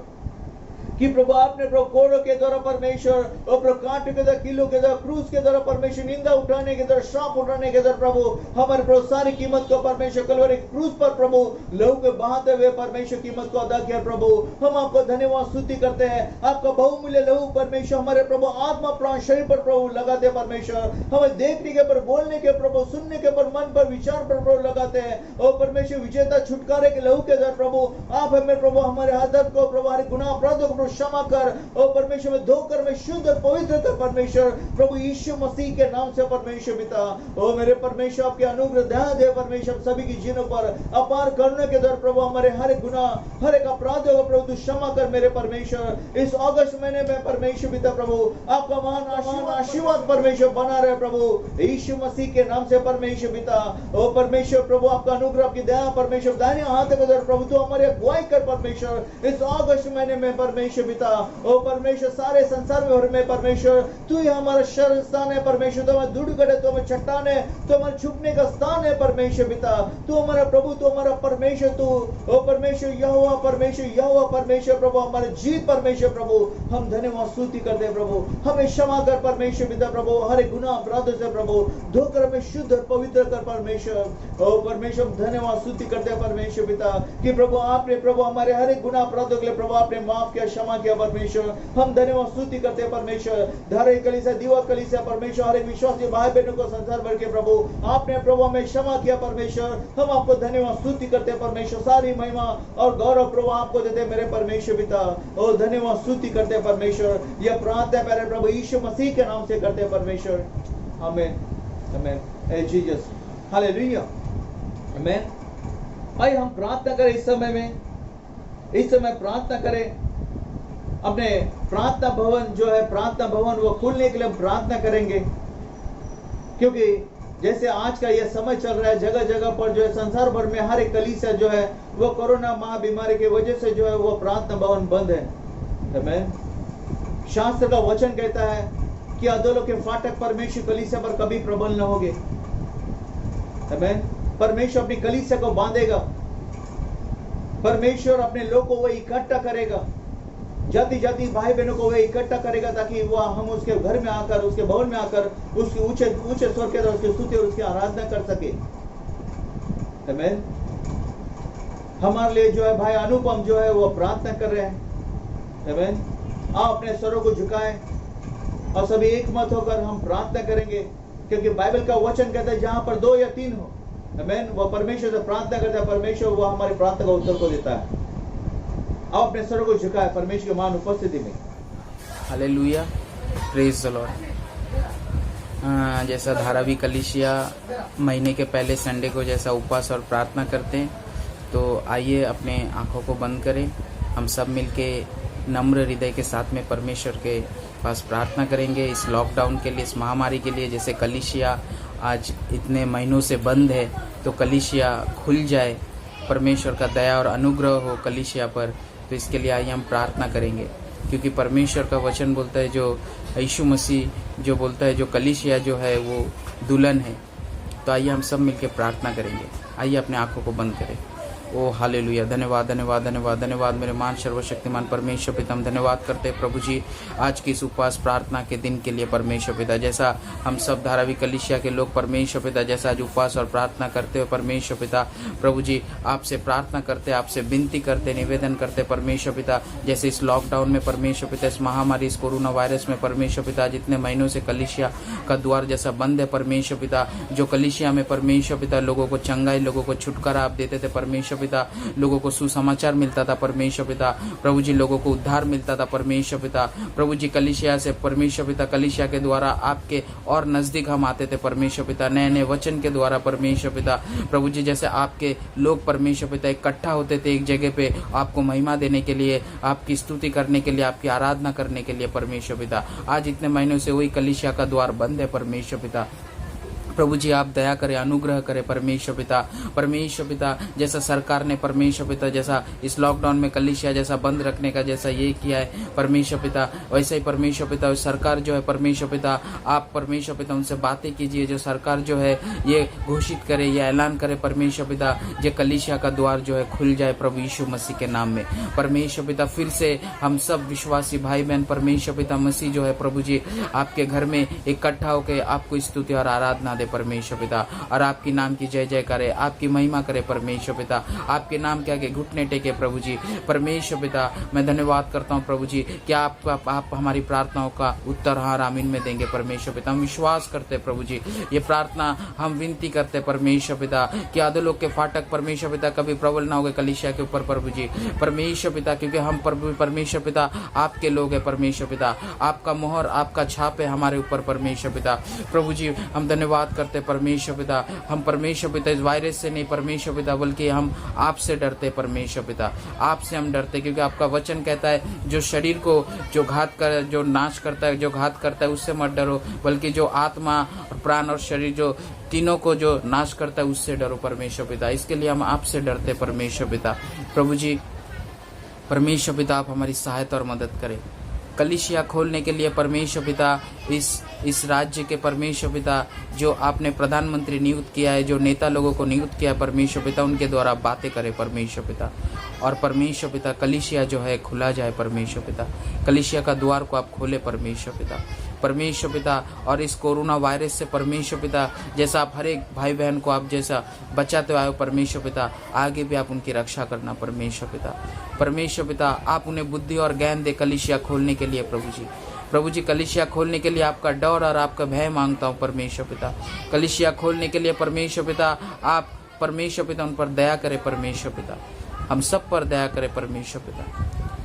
कि प्रभु आपने प्रभु कोड़ों के द्वारा परमेश्वर, और प्रभु कांटे के द्वारा, किलो के द्वारा, क्रूस के द्वारा परमेश्वर, निंदा उठाने के द्वारा, श्राप उठाने के द्वारा प्रभु हमारे प्रभु सारी कीमत को परमेश्वर कलवरी क्रूस पर प्रभु लहू के बहाते हुए परमेश्वर कीमत को अदा किया प्रभु। हम आपको धन्यवाद स्तुति करते हैं, आपका बहुमूल्य लहू परमेश्वर हमारे प्रभु आत्मा प्राण शरीर पर प्रभु लगाते परमेश्वर, हमें देखने के पर, बोलने के प्रभु, सुनने के पर, मन पर, विचार पर प्रभु लगाते हैं। ओ परमेश्वर विजेता छुटकारे के लहू के द्वारा प्रभु आप हमें प्रभु हमारे आदत को प्रभु हमारे गुनाह अपराधों को क्षमा कर, ओ परमेश्वर में धोकर में शुद्ध और पवित्र कर परमेश्वर प्रभु यीशु मसीह के नाम से परमेश्वर पिता। ओ मेरे परमेश्वर आपके अनुग्रह दया दे परमेश्वर सभी की जीनों पर अपार करने के द्वारा प्रभु हमारे हर एक गुनाह, हर एक अपराधों को प्रभु क्षमा कर मेरे परमेश्वर। इस अगस्त महीने में परमेश्वर पिता प्रभु आपका महान आशीर्वाद परमेश्वर बना रहे प्रभु यीशु मसीह के नाम से परमेश्वर पिता। ओ परमेश्वर प्रभु आपका अनुग्रह, आपकी दया परमेश्वर दाहिने हाथ के द्वारा प्रभु तो हमारे अगुवाई कर परमेश्वर इस अगस्त महीने में परमेश्वर पिता। ओ परमेश्वर सारे संसार में और में परमेश्वर तू ही हमारा शरण स्थान है परमेश्वर, तो हमारा दुर्गढ़ है, तो हमारा चट्टान है, तो हमारे छुपने का स्थान है परमेश्वर पिता। तू हमारा प्रभु, तू हमारा परमेश्वर, तू ओ परमेश्वर यहोवा परमेश्वर प्रभु हमारे जीत परमेश्वर प्रभु। हम धन्यवाद स्तुति करते हैं प्रभु, हमें क्षमा कर परमेश्वर पिता प्रभु, हर एक गुनाह अपराधों से प्रभु धोकर हमें शुद्ध और पवित्र कर परमेश्वर। ओ परमेश्वर धन्यवाद स्तुति करते हैं परमेश्वर पिता कि प्रभु आपने प्रभु हमारे हर एक गुनाह अपराधों के लिए प्रभु आपने माफ किया, क्षमा क्षमा किया परमेश्वर। हम धन्यवाद स्तुति करते हैं परमेश्वर। धारे कलीसिया, दीवा कलीसिया परमेश्वर, हर एक विश्वासी भाई बहनों को संसार भर के प्रभु आपने प्रभु हमें क्षमा किया परमेश्वर। हम आपको धन्यवाद स्तुति करते हैं परमेश्वर। सारी महिमा और गौरव प्रभु आपको देते हैं मेरे परमेश्वर पिता। और धन्यवाद स्तुति करते हैं परमेश्वर। यह प्रार्थना मेरे प्रभु यीशु मसीह के नाम से करते हैं परमेश्वर। आमीन आमीन। ए जीसस, हालेलुया, आमीन। आइए हम प्रार्थना करें इस समय में। इस समय प्रार्थना करें। अपने प्रार्थना भवन जो है, प्रार्थना भवन वो खुलने के लिए हम प्रार्थना करेंगे, क्योंकि जैसे आज का यह समय चल रहा है, जगह जगह पर जो है संसार भर में हर एक कलीसिया जो है वो कोरोना महाबीमारी की वजह से जो है वो प्रार्थना भवन बंद है। आमीन। शास्त्र का वचन कहता है कि अधोलोक के फाटक परमेश्वर कलीसिया पर कभी प्रबल न होंगे। आमीन। परमेश्वर अपनी कलीसिया को बांधेगा। परमेश्वर अपने लोग को वह इकट्ठा करेगा, जाति जाति भाई बहनों को वह इकट्ठा करेगा, ताकि वह हम उसके घर में आकर, उसके भवन में आकर उसके ऊंचे ऊंचे स्वर के उसकी स्तुति और उसकी आराधना कर सके। आमीन। हमारे लिए जो है भाई अनुपम जो है वो प्रार्थना कर रहे हैं। आमीन। आप अपने स्वरों को झुकाएं और सभी एक मत होकर हम प्रार्थना करेंगे, क्योंकि बाइबल का वचन कहता है जहां पर 2 या 3 हो, आमीन, वो परमेश्वर से प्रार्थना करता है, परमेश्वर वो हमारी प्रार्थना का उत्तर को देता है। आप अपने स्वरों को झुकाएं परमेश्वर की महान उपस्थिति में। Hallelujah, praise the Lord. जैसा धारावी कलीसिया महीने के पहले संडे को जैसा उपवास और प्रार्थना करते हैं, तो आइए अपने आंखों को बंद करें। हम सब मिलके नम्र हृदय के साथ में परमेश्वर के पास प्रार्थना करेंगे इस लॉकडाउन के लिए, इस महामारी के लिए। जैसे कलीसिया आज इतने महीनों से बंद है, तो कलीसिया खुल जाए, परमेश्वर का दया और अनुग्रह हो कलीसिया पर। तो इसके लिए आइए हम प्रार्थना करेंगे, क्योंकि परमेश्वर का वचन बोलता है, जो यीशु मसीह जो बोलता है, जो कलीसिया जो है वो दुल्हन है। तो आइए हम सब मिलकर प्रार्थना करेंगे। आइए अपने आंखों को बंद करें। ओ हालेलुया, धन्यवाद धन्यवाद धन्यवाद धन्यवाद मेरे मान सर्वशक्तिमान परमेश्वर पिता, हम धन्यवाद करते हैं प्रभु जी आज की इस उपवास प्रार्थना के दिन के लिए। परमेश्वर पिता, जैसा हम सब धारावी कलीसिया के लोग परमेश्वर पिता जैसा आज उपवास और प्रार्थना करते हो परमेश्वर पिता, प्रभु जी आपसे प्रार्थना करते, आपसे विनती करते, निवेदन करते परमेश्वर पिता, जैसे इस लॉकडाउन में परमेश्वर पिता, इस महामारी, इस कोरोना वायरस में परमेश्वर पिता, जितने महीनों से कलीसिया का द्वार जैसा बंद है परमेश्वर पिता, जो कलीसिया में परमेश्वर पिता लोगों को चंगाई, लोगों को छुटकारा आप देते थे परमेश्वर पिता, लोगों को सुसमाचार मिलता था परमेश्वर पिता, प्रभु जी लोगों को उद्धार मिलता था परमेश्वर पिता, प्रभु जी कलीसिया से परमेश्वर पिता, कलीसिया के द्वारा आपके और नजदीक हम आते थे परमेश्वर पिता, नए नए वचन के द्वारा परमेश्वर पिता, प्रभु जी जैसे आपके लोग परमेश्वर पिता इकट्ठा होते थे एक जगह पे आपको महिमा देने के लिए, आपकी स्तुति करने के लिए, आपकी आराधना करने के लिए परमेश्वर पिता। आज इतने महीनों से वही कलीसिया का द्वार बंद है परमेश्वर पिता, प्रभु जी आप दया करें, अनुग्रह करें परमेश्वर पिता। परमेश्वर पिता, जैसा सरकार ने परमेश्वर पिता जैसा इस लॉकडाउन में कलीसिया जैसा बंद रखने का जैसा ये किया है परमेश्वर पिता, वैसे ही परमेश्वर पिता सरकार जो है परमेश्वर पिता, आप परमेश्वर पिता उनसे बातें कीजिए, जो सरकार जो है ये घोषित करे, ये ऐलान करे परमेश्वर पिता, जो कलीसिया का द्वार जो है खुल जाए प्रभु यीशु मसीह के नाम में परमेश्वर पिता। फिर से हम सब विश्वासी भाई बहन परमेश्वर पिता मसीह जो है प्रभु जी आपके घर में इकट्ठा होकर आपको स्तुति और आराधना दे परमेश्वर पिता, और आपकी नाम की जय जय करे, आपकी महिमा करे परमेश्वर पिता, आपके नाम के आगे घुटने टेके प्रभु जी परमेश्वर पिता। मैं धन्यवाद करता हूँ प्रभु जी कि आप हमारी प्रार्थनाओं का उत्तर हार आमीन में देंगे परमेश्वर पिता। हम विश्वास करते प्रभु जी, ये प्रार्थना हम विनती करते परमेश्वर पिता कि अधोलोक के फाटक परमेश्वर पिता कभी प्रबल ना होगे कलीसिया के ऊपर प्रभु जी परमेश्वर पिता, क्योंकि हम परमेश्वर पिता आपके लोग है परमेश्वर पिता, आपका मोहर आपका छाप है हमारे ऊपर परमेश्वर पिता। प्रभु जी हम धन्यवाद करते परमेश्वर पिता, हम परमेश्वर पिता इस वायरस से नहीं परमेश्वर पिता, बल्कि हम आपसे डरते परमेश्वर पिता, आपसे हम डरते, क्योंकि आपका वचन कहता है जो शरीर को जो घात कर, जो नाश करता है, जो घात करता है उससे मत डरो, बल्कि जो आत्मा और प्राण और शरीर जो तीनों को जो नाश करता है उससे डरो परमेश्वर पिता। इसके लिए हम आपसे डरते परमेश्वर पिता। प्रभु जी परमेश्वर पिता आप हमारी सहायता और मदद करें। कलीसिया खोलने के लिए परमेश्वर पिता इस राज्य के परमेश्वर पिता जो आपने प्रधानमंत्री नियुक्त किया है, जो नेता लोगों को नियुक्त किया है परमेश्वर पिता, उनके द्वारा बातें करें परमेश्वर पिता, और परमेश्वर पिता कलीसिया जो है खुला जाए परमेश्वर पिता, कलीसिया का द्वार को आप खोले परमेश्वर पिता। परमेश्वर पिता, और इस कोरोना वायरस से परमेश्वर पिता जैसा आप हर एक भाई बहन को आप जैसा बचाते आए हो परमेश्वर पिता, आगे भी आप उनकी रक्षा करना परमेश्वर पिता। परमेश्वर पिता आप उन्हें बुद्धि और ज्ञान दे कलीसिया खोलने के लिए प्रभु जी कलीसिया खोलने के लिए आपका डर और आपका भय मांगता हूँ परमेश्वर पिता। कलीसिया खोलने के लिए परमेश्वर पिता आप परमेश्वर पिता उन पर दया करे परमेश्वर पिता, हम सब पर दया करे परमेश्वर पिता।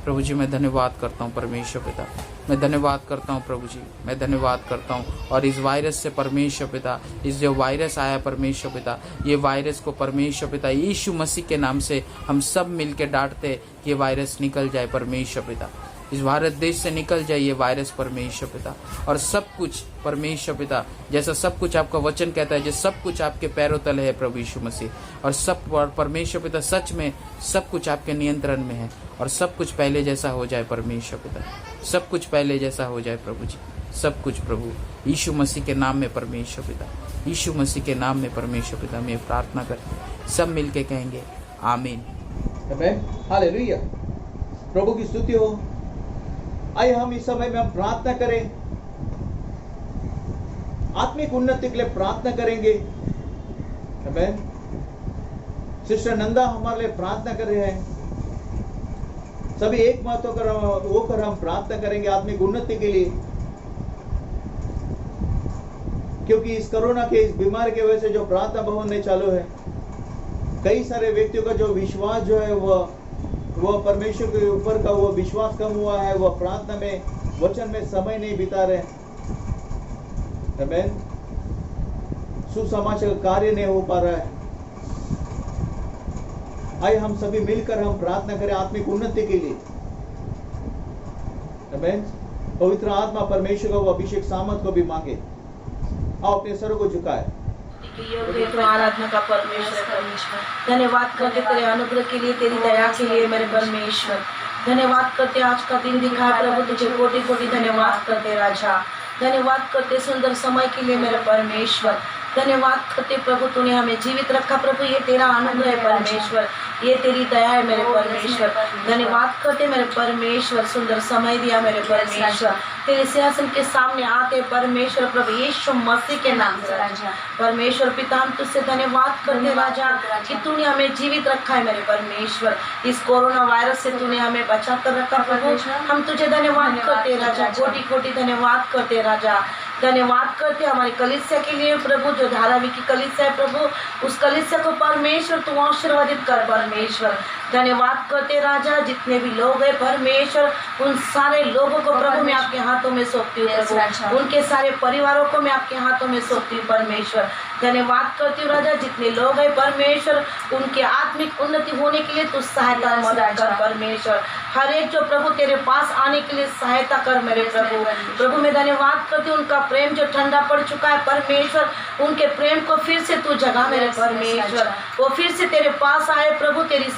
प्रभु जी मैं धन्यवाद करता हूँ परमेश्वर पिता, मैं धन्यवाद करता हूँ प्रभु जी, मैं धन्यवाद करता हूँ। और इस वायरस से परमेश्वर पिता, इस जो वायरस आया परमेश्वर पिता, ये वायरस को परमेश्वर पिता यीशु मसीह के नाम से हम सब मिलके डांटते कि ये वायरस निकल जाए परमेश्वर पिता, इस भारत देश से निकल जाए ये वायरस परमेश्वर पिता। और सब कुछ परमेश्वर पिता जैसा सब कुछ आपका वचन कहता है, जो सब कुछ आपके पैरों तले है प्रभु यीशु मसीह, और सब परमेश्वर पिता सच में सब कुछ आपके नियंत्रण में है, और सब कुछ पहले जैसा हो जाए परमेश्वर पिता, सब कुछ पहले जैसा हो जाए प्रभु जी, सब कुछ प्रभु यीशु मसीह के नाम में परमेश्वर पिता, यीशु मसीह के नाम में परमेश्वर पिता मैं प्रार्थना करते सब मिलके कहेंगे आमीन। हालेलुया, प्रभु की स्तुति हो। आइए हम इस समय में हम प्रार्थना करें, आत्मिक उन्नति के लिए प्रार्थना करेंगे। आमीन। सिस्टर नंदा हमारे लिए प्रार्थना कर रहे हैं, सभी एक मत होकर हम प्रार्थना करेंगे आत्मिक उन्नति के लिए, क्योंकि इस कोरोना के इस बीमारी की वजह से जो प्रार्थना भवन में चालू है, कई सारे व्यक्तियों का जो विश्वास जो है वह परमेश्वर के ऊपर का वो विश्वास कम हुआ है, वह प्रार्थना में वचन में समय नहीं बिता रहे। आमीन। सुसमाचार कार्य नहीं हो पा रहा है। आइए हम सभी मिलकर हम प्रार्थना करें आत्मिक उन्नति के लिए। आमीन। पवित्र आत्मा परमेश्वर का वो अभिषेक सामर्थ को भी मांगे। आओ अपने सरों को झुकाए। तो आराधना का परमेश्वर धन्यवाद करते तेरे अनुग्रह के लिए, तेरी दया के लिए मेरे परमेश्वर। धन्यवाद करते आज का दिन दिखा प्रभु, तुझे कोटि कोटि धन्यवाद करते राजा। धन्यवाद करते सुंदर समय के लिए मेरे परमेश्वर। धन्यवाद करते प्रभु, तूने हमें जीवित रखा प्रभु, ये तेरा अनुग्रह है परमेश्वर, ये तेरी दया है मेरे परमेश्वर। धन्यवाद करते मेरे परमेश्वर, सुंदर समय दिया मेरे परमेश्वर। तेरे सिंहासन के सामने आते परमेश्वर प्रभु यीशु मसीह के नाम से राजा। परमेश्वर पिता हम तुझसे धन्यवाद करते राजा कि तूने हमें जीवित रखा है मेरे परमेश्वर। इस कोरोना वायरस से तूने हमें बचा कर रखा प्रभु, हम तुझे धन्यवाद करते राजा, कोटि कोटि धन्यवाद करते राजा। धन्यवाद करते हमारी कलीसिया के लिए प्रभु, जो धारावी की कलीसिया है प्रभु, उस कलीसिया को परमेश्वर तू आशीर्वादित कर परमेश्वर। धन्यवाद करते राजा, जितने भी लोग हैं परमेश्वर, उन सारे लोगों को प्रभु मैं आपके हाथों में सौंपती हूँ प्रभु, उनके सारे परिवारों को मैं आपके हाथों में सौंपती हूँ परमेश्वर। धन्यवाद करती हूँ राजा, जितने लोग हैं परमेश्वर, उनके आत्मिक उन्नति होने के लिए तू सहायता मदद कर परमेश्वर। हर एक जो प्रभु तेरे पास आने के लिए सहायता कर मेरे प्रभु। प्रभु मैं धन्यवाद करती हूँ, उनका प्रेम जो ठंडा पड़ चुका है परमेश्वर, उनके प्रेम को फिर से तू जगा मेरे परमेश्वर। वो फिर से तेरे पास आए प्रभु, तेरी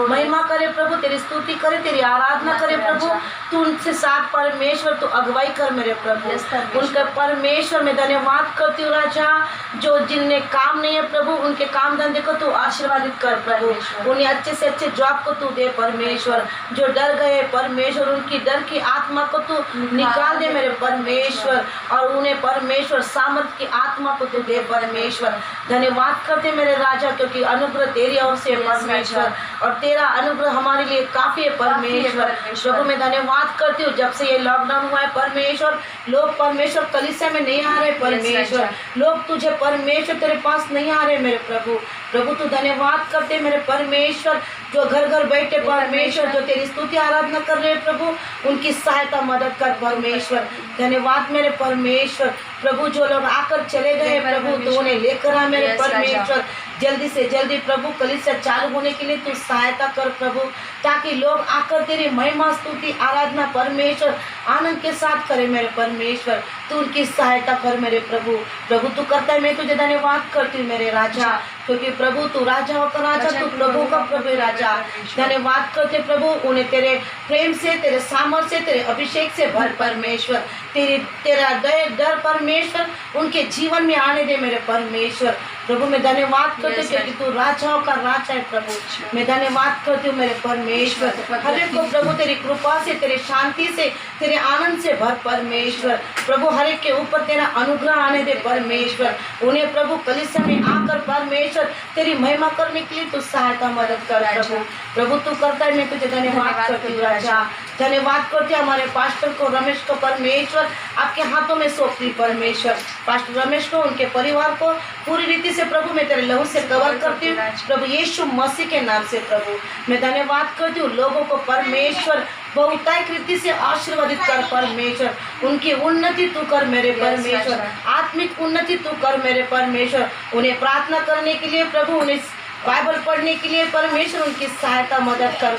महिमा करे प्रभु, तेरी स्तुति करे, तेरी आराधना करे प्रभु। तू उनसे साथ परमेश्वर तू अगुवाई कर मेरे प्रभु। उनका परमेश्वर मैं धन्यवाद करती हूँ राजा, जो जिनने काम नहीं है प्रभु, उनके काम धंधे को तू आशीर्वादित कर प्रभु, उन्हें अच्छे से अच्छे जॉब को तू दे परमेश्वर। जो डर गए परमेश्वर, उनकी डर की आत्मा को तू निकाल दे मेरे परमेश्वर, और उन्हें परमेश्वर सामर्थ की आत्मा को तू दे परमेश्वर। धन्यवाद करते मेरे राजा, क्योंकि अनुग्रह तेरी ओर से परमेश्वर, और तेरा अनुग्रह हमारे लिए काफी है परमेश्वर। प्रभु मैं धन्यवाद करती हूँ, जब से ये लॉकडाउन हुआ है परमेश्वर, लोग परमेश्वर कलीसिया में नहीं आ रहे परमेश्वर, लोग तुझे परमेश्वर तेरे पास नहीं आ रहे मेरे प्रभु। प्रभु तू धन्यवाद करते मेरे परमेश्वर, जो घर घर बैठे परमेश्वर, जो तेरी स्तुति आराधना कर रहे हैं प्रभु, उनकी सहायता मदद कर परमेश्वर। धन्यवाद मेरे परमेश्वर। प्रभु जो लोग आकर चले गए प्रभु, तो उन्हें लेकर आ मेरे परमेश्वर। जल्दी से जल्दी प्रभु कलीसिया चालू होने के लिए तू सहायता कर प्रभु, ताकि लोग आकर तेरी महिमा स्तुति आराधना परमेश्वर आनंद के साथ करे मेरे परमेश्वर। तू उनकी सहायता कर मेरे प्रभु। प्रभु तू करता है, मैं तुझे धन्यवाद करती हूँ मेरे राजा, क्योंकि प्रभु तू राजा होकर राजा, तू प्रभु का प्रभु राजा। धन्यवाद करते प्रभु, उन्हें तेरे प्रेम से, तेरे सामर्थ से, तेरे अभिषेक से भर परमेश्वर। तेरा डर परमेश्वर उनके जीवन में आने दे मेरे परमेश्वर। प्रभु मैं धन्यवाद करती हूँ, क्योंकि तू राजाओं का राजा है प्रभु। मैं धन्यवाद करती हूँ मेरे परमेश्वर। हर एक को प्रभु तेरी कृपा से, तेरे शांति से, तेरे आनंद से भर परमेश्वर। प्रभु हर एक के ऊपर तेरा अनुग्रह आने दे परमेश्वर। उन्हें प्रभु कलीसिया में आकर परमेश्वर तेरी महिमा करने के लिए तू सहायता मदद कर प्रभु। प्रभु तू करता है, मैं तुझे धन्यवाद करती हूँ राजा। धन्यवाद करते हमारे पास्टर को, रमेश को परमेश्वर आपके हाथों में सौंपती परमेश्वर। पास्टर रमेश को, उनके परिवार को पूरी रीति से प्रभु मैं तेरे लहू से कवर करती हूँ प्रभु यीशु मसीह के नाम से। प्रभु मैं धन्यवाद करती हूँ लोगों को परमेश्वर बहुतायत रीति से आशीर्वादित कर परमेश्वर। उनकी उन्नति तू कर मेरे परमेश्वर, आत्मिक उन्नति तू कर मेरे परमेश्वर। उन्हें प्रार्थना करने के लिए प्रभु, उन्हें बाइबल पढ़ने के लिए परमेश्वर उनकी सहायता मदद कर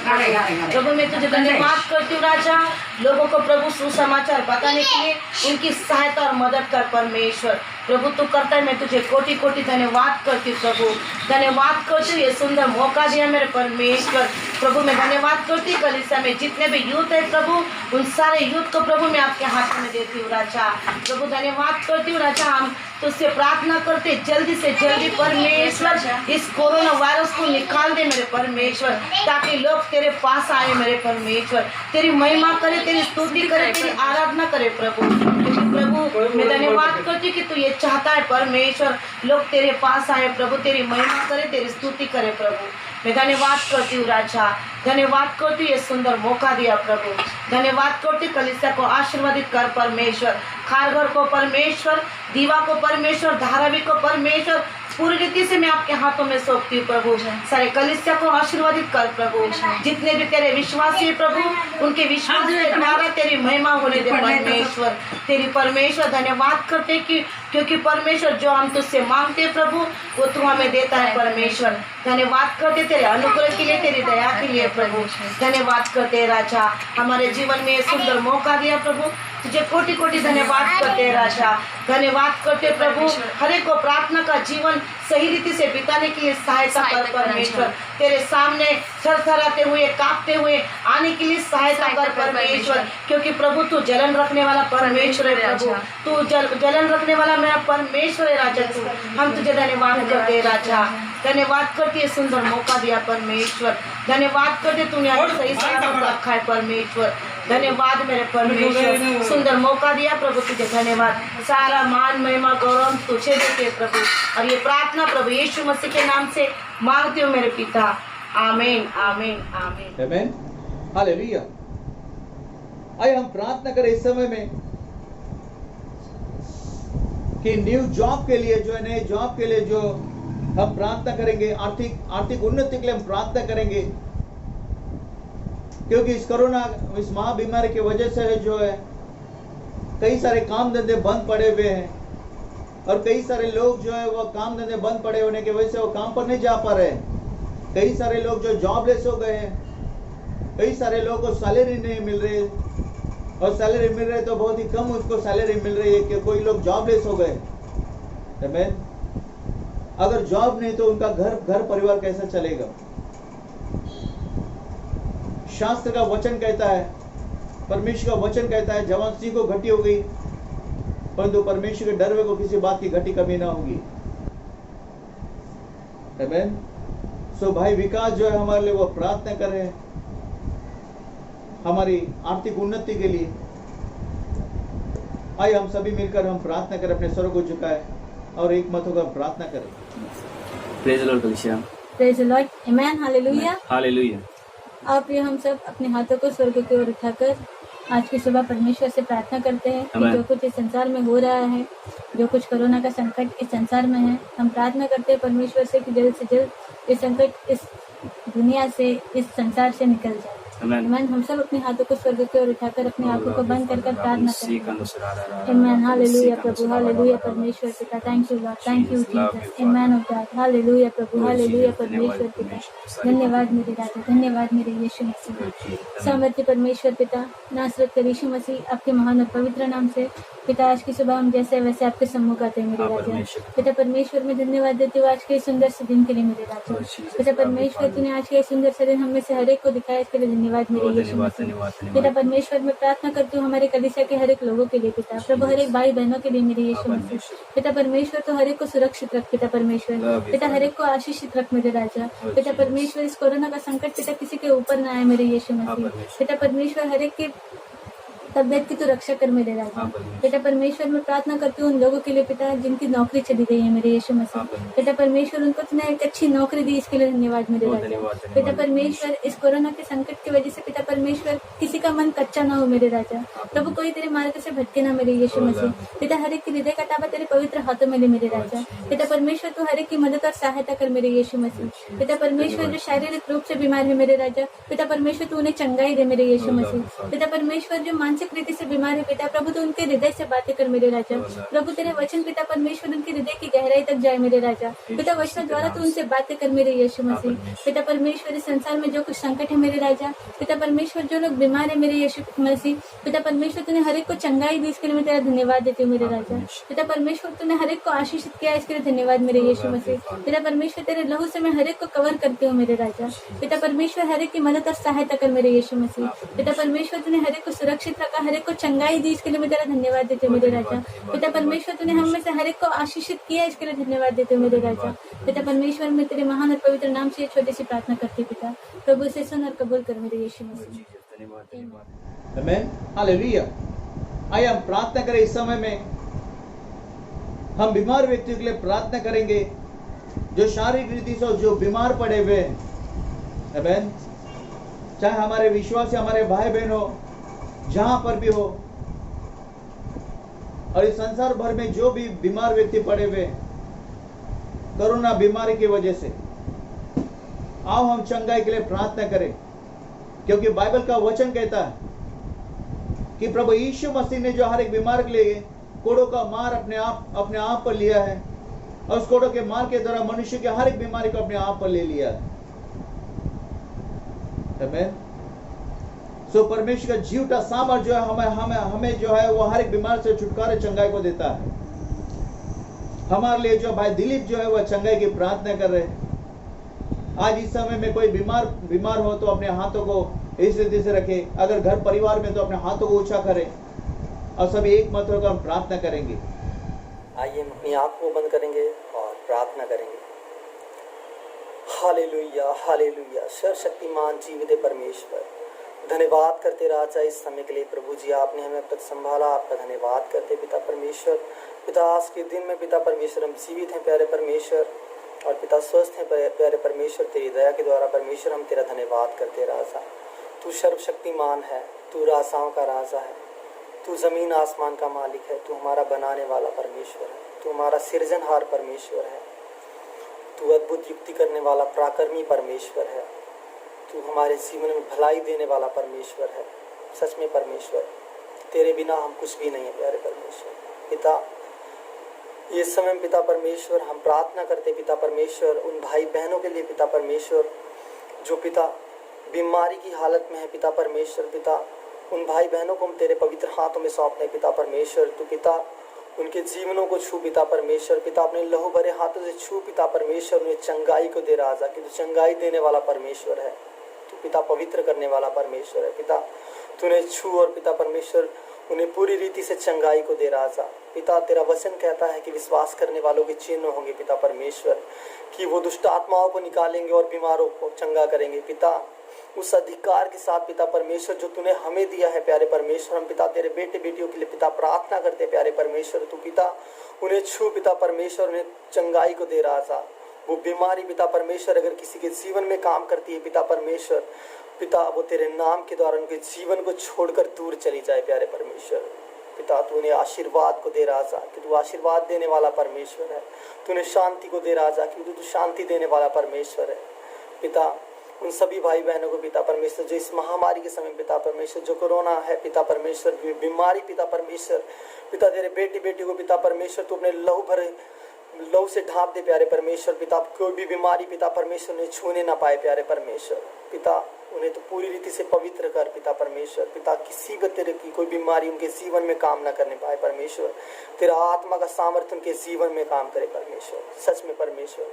प्रभु। मैं तुझे धन्यवाद करती हूँ राजा। लोगों को प्रभु सुसमाचार बताने के लिए उनकी सहायता और मदद कर परमेश्वर। प्रभु तू करता है, मैं तुझे कोटि कोटि धन्यवाद करती हूँ प्रभु। धन्यवाद करती हूँ ये सुंदर मौका दिया मेरे परमेश्वर। प्रभु मैं धन्यवाद करती हूँ कलीसिया में जितने भी यूथ है प्रभु, उन सारे यूथ को प्रभु मैं आपके हाथ में देती हूँ राजा। प्रभु धन्यवाद करती हूँ राजा। हम तुझसे प्रार्थना करते जल्दी से जल्दी परमेश्वर इस कोरोना वायरस को निकाल दे मेरे परमेश्वर, ताकि लोग तेरे पास आए मेरे परमेश्वर, तेरी महिमा करे, तेरी स्तुति करे, तेरी आराधना करे प्रभु। प्रभु मैं धन्यवाद करती हूँ कि तू ये चाहता है परमेश्वर लोग तेरे पास आए प्रभु, तेरी महिमा करे, तेरी स्तुति करे प्रभु। मैं धन्यवाद करती हूँ राजा। धन्यवाद करती हूँ ये सुंदर मौका दिया प्रभु। धन्यवाद करती हूँ कलीसिया को आशीर्वादित कर परमेश्वर, खारघर को परमेश्वर, दीवा को परमेश्वर, धारावी को परमेश्वर, पूरी रीति से मैं आपके हाथों में सौंपती हूँ प्रभु। सारे कलीसिया को आशीर्वादित कर प्रभु। जितने भी तेरे विश्वासी है प्रभु, उनके विश्वास के द्वारा तेरी महिमा होने दे परमेश्वर। तेरी परमेश्वर धन्यवाद करते कि क्योंकि परमेश्वर जो हम तुझसे मांगते प्रभु वो तू हमें देता है परमेश्वर। धन्यवाद करते तेरे अनुग्रह के लिए, तेरी दया के लिए प्रभु। धन्यवाद करते राजा, हमारे जीवन में सुंदर मौका दिया प्रभु, तुझे कोटि कोटि धन्यवाद करते राजा। धन्यवाद करते प्रभु, हर एक को प्रार्थना का जीवन सही रीति से बिताने के लिए सहायता कर परमेश्वर। तेरे सामने थरथराते हुए, कांपते हुए आने के लिए सहायता कर परमेश्वर, क्योंकि प्रभु तू जलन रखने वाला परमेश्वर है प्रभु। तू जलन रखने वाला मेरा परमेश्वर है राजा। तू हम तुझे धन्यवाद करते राजा। धन्यवाद करती है सुंदर मौका दिया परमेश्वर। धन्यवाद करते तूने हमें सही सलामत रखा है परमेश्वर। धन्यवाद मेरे परमेश्वर, सुंदर मौका दिया प्रभु, तुझे धन्यवाद। सारा मान महिमा गौरव तुझे देते प्रभु, और ये प्रार्थना प्रभु यीशु मसीह के नाम से मांगती हूँ मेरे पिता। आमीन आमीन आमीन आमीन हालेलुया। आइए हम प्रार्थना करें इस समय में कि न्यू जॉब के लिए, जो नए जॉब के लिए जो हम प्रार्थना करेंगे, आर्थिक उन्नति के लिए हम प्रार्थना करेंगे, क्योंकि इस कोरोना, इस महाबीमारी की वजह से जो है कई सारे काम धंधे बंद पड़े हुए हैं, और कई सारे लोग जो है वो काम धंधे बंद पड़े होने की वजह से वो काम पर नहीं जा पा रहे हैं। कई सारे लोग जो जॉबलेस हो गए हैं, कई सारे लोगों को सैलरी नहीं मिल रही, और सैलरी मिल रही तो बहुत ही कम उसको सैलरी मिल रही है कि कोई लोग जॉबलेस हो गए। अगर जॉब नहीं तो उनका घर परिवार कैसा चलेगा? शास्त्र का वचन कहता है, परमेश्वर का वचन कहता है, जवान सी को घटी हो गई परंतु परमेश्वर के डर में को किसी बात की घटी कमी ना होगी। आमीन। सो भाई विकास जो है हमारे लिए वो प्रार्थना कर रहे हैं हमारी आर्थिक उन्नति के लिए। आइए हम सभी मिलकर हम प्रार्थना करें, अपने स्वर को झुकाएं और एक मत होकर प्रार्थना करें। प्रेज द लॉर्ड कलीसिया। Praise the Lord. Amen hallelujah. Hallelujah. आप ये हम सब अपने हाथों को स्वर्ग की ओर उठाकर आज की सुबह परमेश्वर से प्रार्थना करते हैं कि जो कुछ इस संसार में हो रहा है, जो कुछ कोरोना का संकट इस संसार में है, हम प्रार्थना करते हैं परमेश्वर से कि जल्द से जल्द ये संकट इस दुनिया से, इस संसार से निकल जाए। आमीन। हम सब अपने हाथों को स्वर्ग की ओर उठाकर अपनी आंखों को बंद कर प्रार्थना करें। आमीन हालेलुया प्रभु, हालेलुया परमेश्वर पिता, thank you lord, thank you Jesus. आमीन ऑफ गॉड, हालेलुया प्रभु, हालेलुया परमेश्वर पिता। धन्यवाद मेरे राजा, धन्यवाद मेरे यीशु मसीह। सामर्थ्य परमेश्वर पिता, नासरत के यीशु मसीह, आपके महान और पवित्र नाम से पिता आज की सुबह हम जैसे वैसे आपके सम्मुख आते हैं मेरे राजा। पिता परमेश्वर में धन्यवाद देती हूँ आज के सुंदर से दिन के लिए मेरे राजा। पिता परमेश्वर तूने आज के सुंदर से दिन हमें से हर एक को दिखाया, इसके लिए धन्यवाद मेरे यीशु मसीह। पिता परमेश्वर में प्रार्थना करती हूँ हमारे कलीसिया के हर एक लोगों के लिए पिता, प्रभु हर एक भाई बहनों के लिए मेरे यीशु मसीह। पिता परमेश्वर तो हर एक को सुरक्षित रख पिता परमेश्वर, पिता हर एक को आशीषित रख मेरे राजा। पिता परमेश्वर इस कोरोना का संकट पिता किसी के ऊपर ना आए मेरे यीशु मसीह। पिता परमेश्वर हर एक के तब व्यक्ति तो रक्षा कर मेरे राजा। बेटा परमेश्वर मैं प्रार्थना करती हूँ उन लोगों के लिए पिता जिनकी नौकरी चली गई है मेरे यीशु मसीह। बेटा परमेश्वर उनको तूने एक अच्छी नौकरी दी, इसके लिए धन्यवाद मेरे राजा। पिता परमेश्वर इस कोरोना के संकट की वजह से पिता परमेश्वर किसी का मन कच्चा ना हो मेरे राजा। प्रभु कोई तेरे मार्ग से भटके ना मेरे यीशु मसीह। पिता हर एक की हृदय का ताबा तेरे पवित्र हाथों में ले मेरे राजा। पिता परमेश्वर तू हर एक की मदद और सहायता कर मेरे यीशु मसीह। पिता परमेश्वर जो शारीरिक रूप से बीमार है मेरे राजा, पिता परमेश्वर तू उन्हें चंगाई दे मेरे यीशु मसीह। पिता परमेश्वर जो मानसिक रीति से बीमार है पिता प्रभु तू उनके हृदय से बातें कर मेरे राजा। प्रभु तेरे वचन पिता परमेश्वर उनके हृदय की गहराई तक जाए मेरे राजा। पिता वचन द्वारा तू उनसे बातें कर मेरे यीशु मसीह। पिता परमेश्वर इस संसार में जो कुछ संकट है मेरे राजा, पिता परमेश्वर जो लोग बीमार है मेरे यीशु मसीह, पिता परमेश्वर तूने हर एक को चंगाई दी, इसके लिए मैं तेरा धन्यवाद देती हूँ मेरे राजा। पिता परमेश्वर तूने हर एक को आशीषित किया, इसके लिए धन्यवाद मेरे यीशु मसीह। पिता परमेश्वर तेरे लहू से मैं हर एक को कवर करती हूँ मेरे राजा। पिता परमेश्वर हर एक की मदद और सहायता कर मेरे यीशु मसीह। पिता परमेश्वर तूने हर एक को सुरक्षित रखा, हर एक को चंगाई दी, इसके लिए मैं तेरा धन्यवाद देती हूँ मेरे राजा। पिता परमेश्वर तूने हम में से हर एक को आशीषित किया, इसके लिए धन्यवाद देती हूँ मेरे राजा। पिता परमेश्वर मैं तेरे महान और पवित्र नाम से छोटी सी प्रार्थना करती पिता, प्रभु से सुन और कबूल कर मेरे यीशु मसीह। आमेन, हालेलुया। आइए हम प्रार्थना करें। इस समय में हम बीमार व्यक्तियों के लिए प्रार्थना करेंगे जो शारीरिक रीति से जो बीमार पड़े हुए हैं। आमेन। चाहे हमारे विश्वासी हमारे भाई बहन हो, जहां पर भी हो, और इस संसार भर में जो भी बीमार व्यक्ति पड़े हुए हैं कोरोना बीमारी की वजह से, आओ हम चंगाई के लिए प्रार्थना करें। क्योंकि बाइबल का वचन कहता है कि प्रभु यीशु मसीह ने जो हर एक बीमार के लिए कोड़ों का मार अपने आप पर लिया है, और उस कोड़ों के मार के द्वारा मनुष्य की हर एक बीमारी को अपने आप पर ले लिया है। आमीन। सो परमेश्वर का जीवटा सामर्थ जो है हमें जो है वो हर एक बीमार से छुटकारे चंगाई को देता है। हमारे लिए जो भाई दिलीप जो है वह चंगाई की प्रार्थना कर रहे हैं। आज इस समय में कोई बीमार हो तो अपने हाथों को इस रीति से रखे, अगर घर परिवार में तो अपने हाथों को ऊंचा करें, और सभी एक मत होकर हम प्रार्थना करेंगे। आइए हम अपनी आँख को बंद करेंगे और प्रार्थना करेंगे। Hallelujah, hallelujah. सर्वशक्तिमान जीवित परमेश्वर, धन्यवाद करते राजा इस समय के लिए। प्रभु जी आपने हमें अब तक संभाला, आपका धन्यवाद करते पिता परमेश्वर। पिता आज के दिन में पिता परमेश्वर हम जीवित हैं प्यारे परमेश्वर, और पिता स्वस्थ हैं प्यारे परमेश्वर। तेरी दया के द्वारा परमेश्वर हम तेरा धन्यवाद करते राजा। तू सर्वशक्तिमान है, तू राजाओं का राजा है, तू ज़मीन आसमान का मालिक है, तू हमारा बनाने वाला परमेश्वर है, तू हमारा सृजनहार परमेश्वर है, तू अद्भुत युक्ति करने वाला पराक्रमी परमेश्वर है, तू हमारे जीवन में भलाई देने वाला परमेश्वर है। सच में परमेश्वर, तेरे बिना हम कुछ भी नहीं है प्यारे परमेश्वर। पिता ये समय पिता परमेश्वर हम प्रार्थना करते पिता परमेश्वर उन भाई बहनों के लिए पिता परमेश्वर जो पिता बीमारी की हालत में है पिता परमेश्वर। पिता उन भाई बहनों को हम तेरे पवित्र हाथों में सौंपते पिता परमेश्वर। तू पिता उनके जीवनों को छू पिता परमेश्वर। पिता अपने लहू भरे हाथों से छू पिता परमेश्वर, उन्हें चंगाई को दे राजा, कि तू चंगाई देने वाला परमेश्वर है। तू पिता पवित्र करने वाला परमेश्वर है। पिता तूने छू और पिता परमेश्वर उन्हें पूरी रीति से चंगाई को दे राजा। पिता तेरा वचन कहता है कि विश्वास करने वालों के चिन्ह होंगे पिता परमेश्वर, कि वो दुष्ट आत्माओं को निकालेंगे और बीमारों को चंगा करेंगे। पिता उस अधिकार के साथ पिता परमेश्वर जो तूने हमें दिया है प्यारे परमेश्वर, हम पिता तेरे बेटे बेटियों के लिए पिता प्रार्थना करते प्यारे परमेश्वर। तू पिता उन्हें छू पिता परमेश्वर, उन्हें चंगाई को दे राजा। वो बीमारी पिता परमेश्वर अगर किसी के जीवन में काम करती है पिता परमेश्वर, पिता वो तेरे नाम के द्वारा उनके जीवन को छोड़कर दूर चली जाए प्यारे परमेश्वर। पिता तू उन्हें आशीर्वाद को दे राजा, कि तू आशीर्वाद देने वाला परमेश्वर है। तूने शांति को दे राजा, कि तू शांति देने वाला परमेश्वर है। पिता उन सभी भाई बहनों को पिता परमेश्वर जो इस महामारी के समय पिता परमेश्वर जो कोरोना है पिता परमेश्वर बीमारी पिता परमेश्वर, पिता तेरे बेटी बेटी को पिता परमेश्वर तू अपने लहू से ढांप दे प्यारे परमेश्वर। पिता कोई भी बीमारी पिता परमेश्वर ने छूने ना पाए प्यारे परमेश्वर। पिता उन्हें तो पूरी रीति से पवित्र कर पिता परमेश्वर। पिता किसी भी तरह की कोई बीमारी उनके जीवन में काम ना करने पाए परमेश्वर। तेरा आत्मा का सामर्थ्य उनके जीवन में काम करे परमेश्वर। सच में परमेश्वर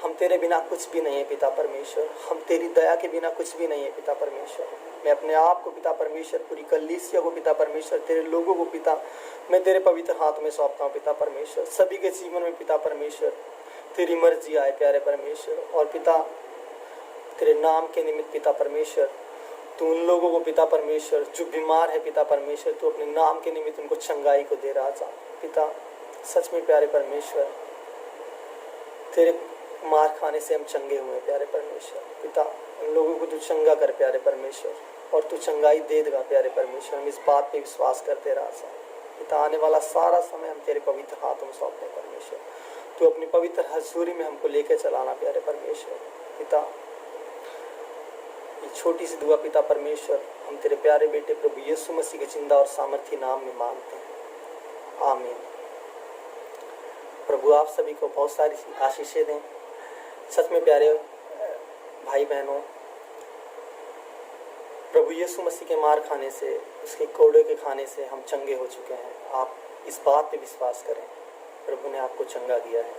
हम तेरे बिना कुछ भी नहीं है पिता परमेश्वर, हम तेरी दया के बिना कुछ भी नहीं है पिता परमेश्वर। मैं अपने आप को पिता परमेश्वर, पूरी कलीसिया को पिता परमेश्वर, तेरे लोगों को पिता मैं तेरे पवित्र हाथ में सौंपता हूँ पिता परमेश्वर। सभी के जीवन में पिता परमेश्वर तेरी मर्जी आए प्यारे परमेश्वर, और पिता तेरे नाम के निमित्त पिता परमेश्वर तू उन लोगों को पिता परमेश्वर जो बीमार है पिता परमेश्वर, तू अपने नाम के निमित्त उनको चंगाई को दे रहा था पिता। सच में प्यारे परमेश्वर, तेरे मार खाने से हम चंगे हुए प्यारे परमेश्वर पिता। उन लोगों को तू चंगा कर प्यारे परमेश्वर, और तू चंगाई दे देगा प्यारे परमेश्वर। हम इस बात पे विश्वास करते रहा पिता। आने वाला सारा समय हम तेरे पवित्र हाथों में सौंपते परमेश्वर। तू अपनी पवित्र हजूरी में हमको लेकर चलाना प्यारे परमेश्वर पिता। ये छोटी सी दुआ पिता परमेश्वर हम तेरे प्यारे बेटे प्रभु यीशु मसीह के जिंदा और सामर्थी नाम में मांगते हैं, आमीन। प्रभु आप सभी को बहुत सारी आशीषें दें। सच में प्यारे भाई बहनों, प्रभु यीशु मसीह के मार खाने से, उसके कोड़े के खाने से हम चंगे हो चुके हैं। आप इस बात पे विश्वास करें, प्रभु ने आपको चंगा किया है।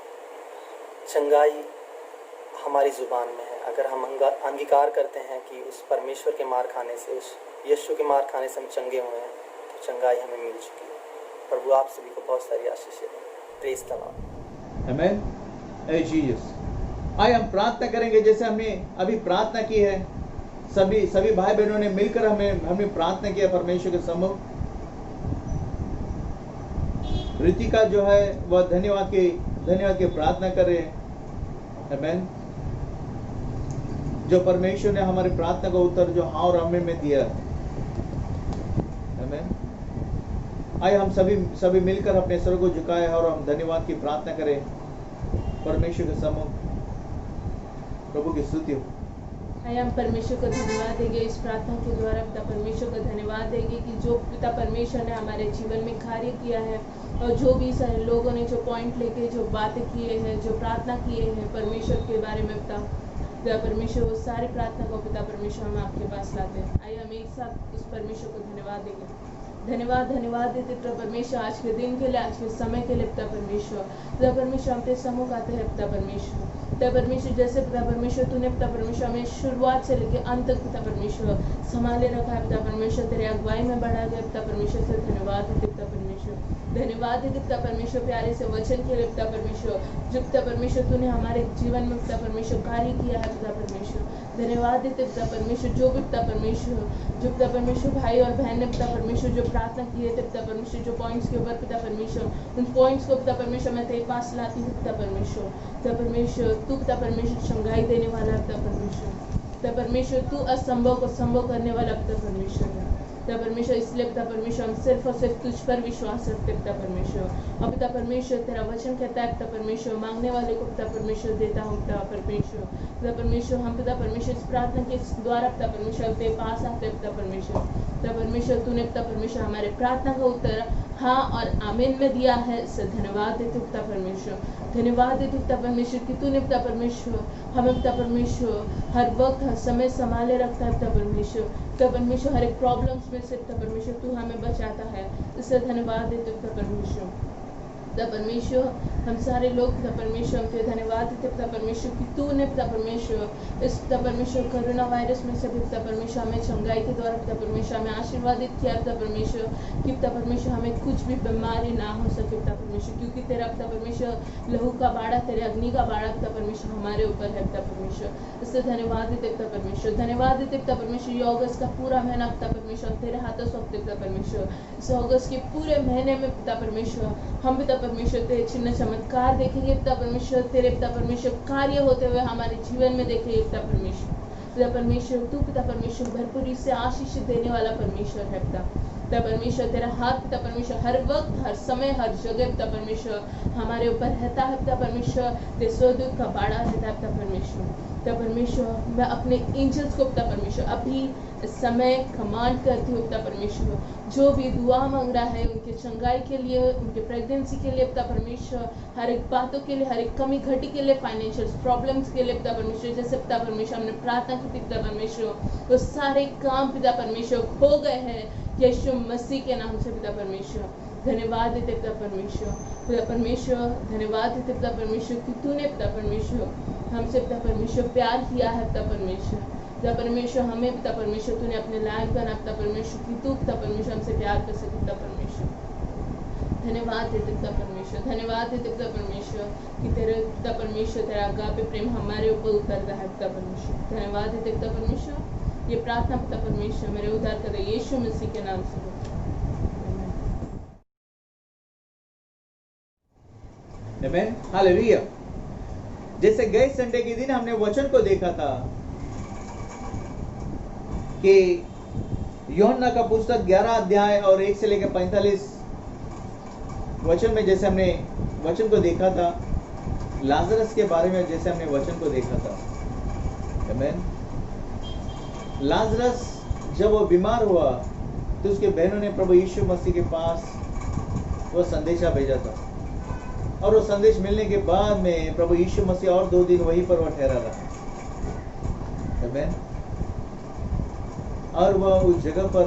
चंगाई हमारी ज़ुबान में है। अगर हम अंगीकार करते हैं कि उस परमेश्वर के मार खाने से, उस यीशु के मार खाने से हम चंगे हुए हैं, तो चंगाई हमें मिल चुकी है। प्रभु आप सभी को बहुत सारी आशीषें दें। Praise the Lord. Amen. A Jesus, आइए हम प्रार्थना करेंगे जैसे हमने अभी प्रार्थना की है। सभी भाई बहनों ने मिलकर हमने प्रार्थना किया परमेश्वर के सम्मुख। रितिका जो है वह धन्यवाद की प्रार्थना कर रहे हैं। आमेन। जो परमेश्वर ने हमारी प्रार्थना का उत्तर जो हाँ और आमीन में दिया। आमेन। आइए हम सभी मिलकर अपने सर को झुकाए और हम धन्यवाद की प्रार्थना करें परमेश्वर के सम्मुख। प्रभु की स्तुति हो। आइए हम परमेश्वर को धन्यवाद देंगे इस प्रार्थना के द्वारा। पिता परमेश्वर को धन्यवाद देंगे कि जो पिता परमेश्वर ने हमारे जीवन में कार्य किया है, और जो भी सारे लोगों ने जो पॉइंट लेके जो बातें किए हैं, जो प्रार्थना किए हैं परमेश्वर के बारे में, पिता परमेश्वर वो सारी प्रार्थना को पिता परमेश्वर हम आपके पास लाते हैं। आइए हम एक साथ उस परमेश्वर को धन्यवाद देंगे। धन्यवाद देते पिता परमेश्वर आज के दिन के लिए, आज के समय के लिए पिता परमेश्वर हम तेरे सम्मुख आते हैं पिता परमेश्वर। जैसे पिता परमेश्वर तूने पिता परमेश्वर हमें शुरुआत से लेकर अंत तक पिता परमेश्वर संभाले रखा है पिता परमेश्वर। तेरे अगुवाई में बढ़ा गया पिता परमेश्वर से धन्यवाद देते पिता परमेश्वर। धन्यवाद देते पिता परमेश्वर प्यारे से वचन के लिए पिता परमेश्वर, जो पिता परमेश्वर तूने हमारे जीवन में पिता परमेश्वर कार्य किया है पिता परमेश्वर। धन्यवाद देते पिता परमेश्वर जो भी पिता परमेश्वर भाई और बहन ने पिता परमेश्वर जो प्रार्थना किए थे पिता परमेश्वर, जो पॉइंट्स के ऊपर पिता परमेश्वर, उन पॉइंट्स को पिता परमेश्वर मैं तेरे पास लाती हूँ पिता परमेश्वर। तू पिता परमेश्वर चंगाई देने वाला है पिता परमेश्वर। तू असंभव को संभव करने वाला पिता परमेश्वर है पिता परमेश्वर। इसलिए पिता परमेश्वर हम सिर्फ और सिर्फ तुझ पर विश्वास रखते पिता परमेश्वर। और पिता परमेश्वर तेरा वचन कहता है पिता परमेश्वर, मांगने वाले को पिता परमेश्वर देता हूँ पिता परमेश्वर। हम पिता परमेश्वर इस प्रार्थना के द्वारा पिता परमेश्वर तेरे पास आते पिता परमेश्वर। तूने पिता परमेश्वर हमारे प्रार्थना का उत्तर हाँ और आमीन में दिया है, इससे धन्यवाद देते पिता परमेश्वर। धन्यवाद देते पिता परमेश्वर कि तूने पिता परमेश्वर हमें पिता परमेश्वर हर वक्त हर समय संभाले रखता है पिता परमेश्वर। हर एक प्रॉब्लम्स में से पिता परमेश्वर तू हमें बचाता है, इससे धन्यवाद देते पिता परमेश्वर। हम सारे लोग पिता परमेश्वर हम धन्यवाद देते पिता परमेश्वर कि तूने पिता परमेश्वर इस पिता परमेश्वर कोरोना वायरस में से भी पिता परमेश्वर हमें चंगाई के द्वारा पिता परमेश्वर हमें आशीर्वादित किया पिता परमेश्वर कि पिता परमेश्वर हमें कुछ भी बीमारी ना हो सके पिता परमेश्वर, क्योंकि तेरा पिता परमेश्वर लहू का बाड़ा, तेरे अग्नि का बाड़ा पिता परमेश्वर हमारे ऊपर है पिता परमेश्वर। इससे धन्यवाद देते पिता परमेश्वर। धन्यवाद देते पिता परमेश्वर। ये अगस्त का पूरा महीना पिता परमेश्वर तेरे हाथों सौंपते पिता परमेश्वर। इस अगस्त के पूरे महीने में पिता परमेश्वर हम पिता परमेश्वर तेरे चिन्ह चमत्कार देखेंगे पिता परमेश्वर। तेरे पिता परमेश्वर कार्य होते हुए हमारे जीवन में देखेंगे पिता परमेश्वर। तू पिता परमेश्वर भरपूरी से आशीष देने वाला परमेश्वर है पिता परमेश्वर। तेरा हाथ पिता परमेश्वर हर वक्त हर समय हर जगह पिता परमेश्वर हमारे ऊपर रहता है पिता परमेश्वर। तेरे स्वर्गदूत का बाड़ा रहता है पिता परमेश्वर। मैं अपने एंजल्स को पिता परमेश्वर अभी इस समय कमांड करती हूँ पिता परमेश्वर, जो भी दुआ मांग रहा है उनके चंगाई के लिए, उनके प्रेगनेंसी के लिए पिता परमेश्वर, हर एक बातों के लिए, हर एक कमी घटी के लिए, फाइनेंशियल प्रॉब्लम्स के लिए पिता परमेश्वर, जैसे पिता परमेश्वर हमने प्रार्थना की थी पिता परमेश्वर, वो सारे काम पिता परमेश्वर हो गए हैं यीशु मसीह के नाम से पिता परमेश्वर। धन्यवाद देते पिता परमेश्वर। धन्यवाद देते पिता परमेश्वर कि तूने पिता परमेश्वर हमसे पिता परमेश्वर प्यार किया है पिता परमेश्वर। हमें पिता परमेश्वर तूने अपने लायक बना पिता परमेश्वर कि तू पिता परमेश्वर हमसे प्यार कर सके पिता परमेश्वर। धन्यवाद देते पिता परमेश्वर कि तेरे पिता परमेश्वर तेरा अगापे प्रेम हमारे ऊपर उतर रहा है पिता परमेश्वर। धन्यवाद देते पिता परमेश्वर। ये प्रार्थना पिता परमेश्वर मेरे उद्धारकर्ता यीशु मसीह के नाम से आमेन, हालेलुया। जैसे गए संडे के दिन हमने वचन को देखा था कि यूहन्ना का पुस्तक 11 अध्याय और 1 से लेकर 45 वचन में जैसे हमने वचन को देखा था, लाजरस के बारे में जैसे हमने वचन को देखा था। आमेन। लाजरस जब वो बीमार हुआ तो उसके बहनों ने प्रभु यीशु मसीह के पास वो संदेशा भेजा था, और वो संदेश मिलने के बाद में प्रभु यीशु मसीह और 2 दिन वहीं पर वो ठहरा रहा। आमेन। और वह उस जगह पर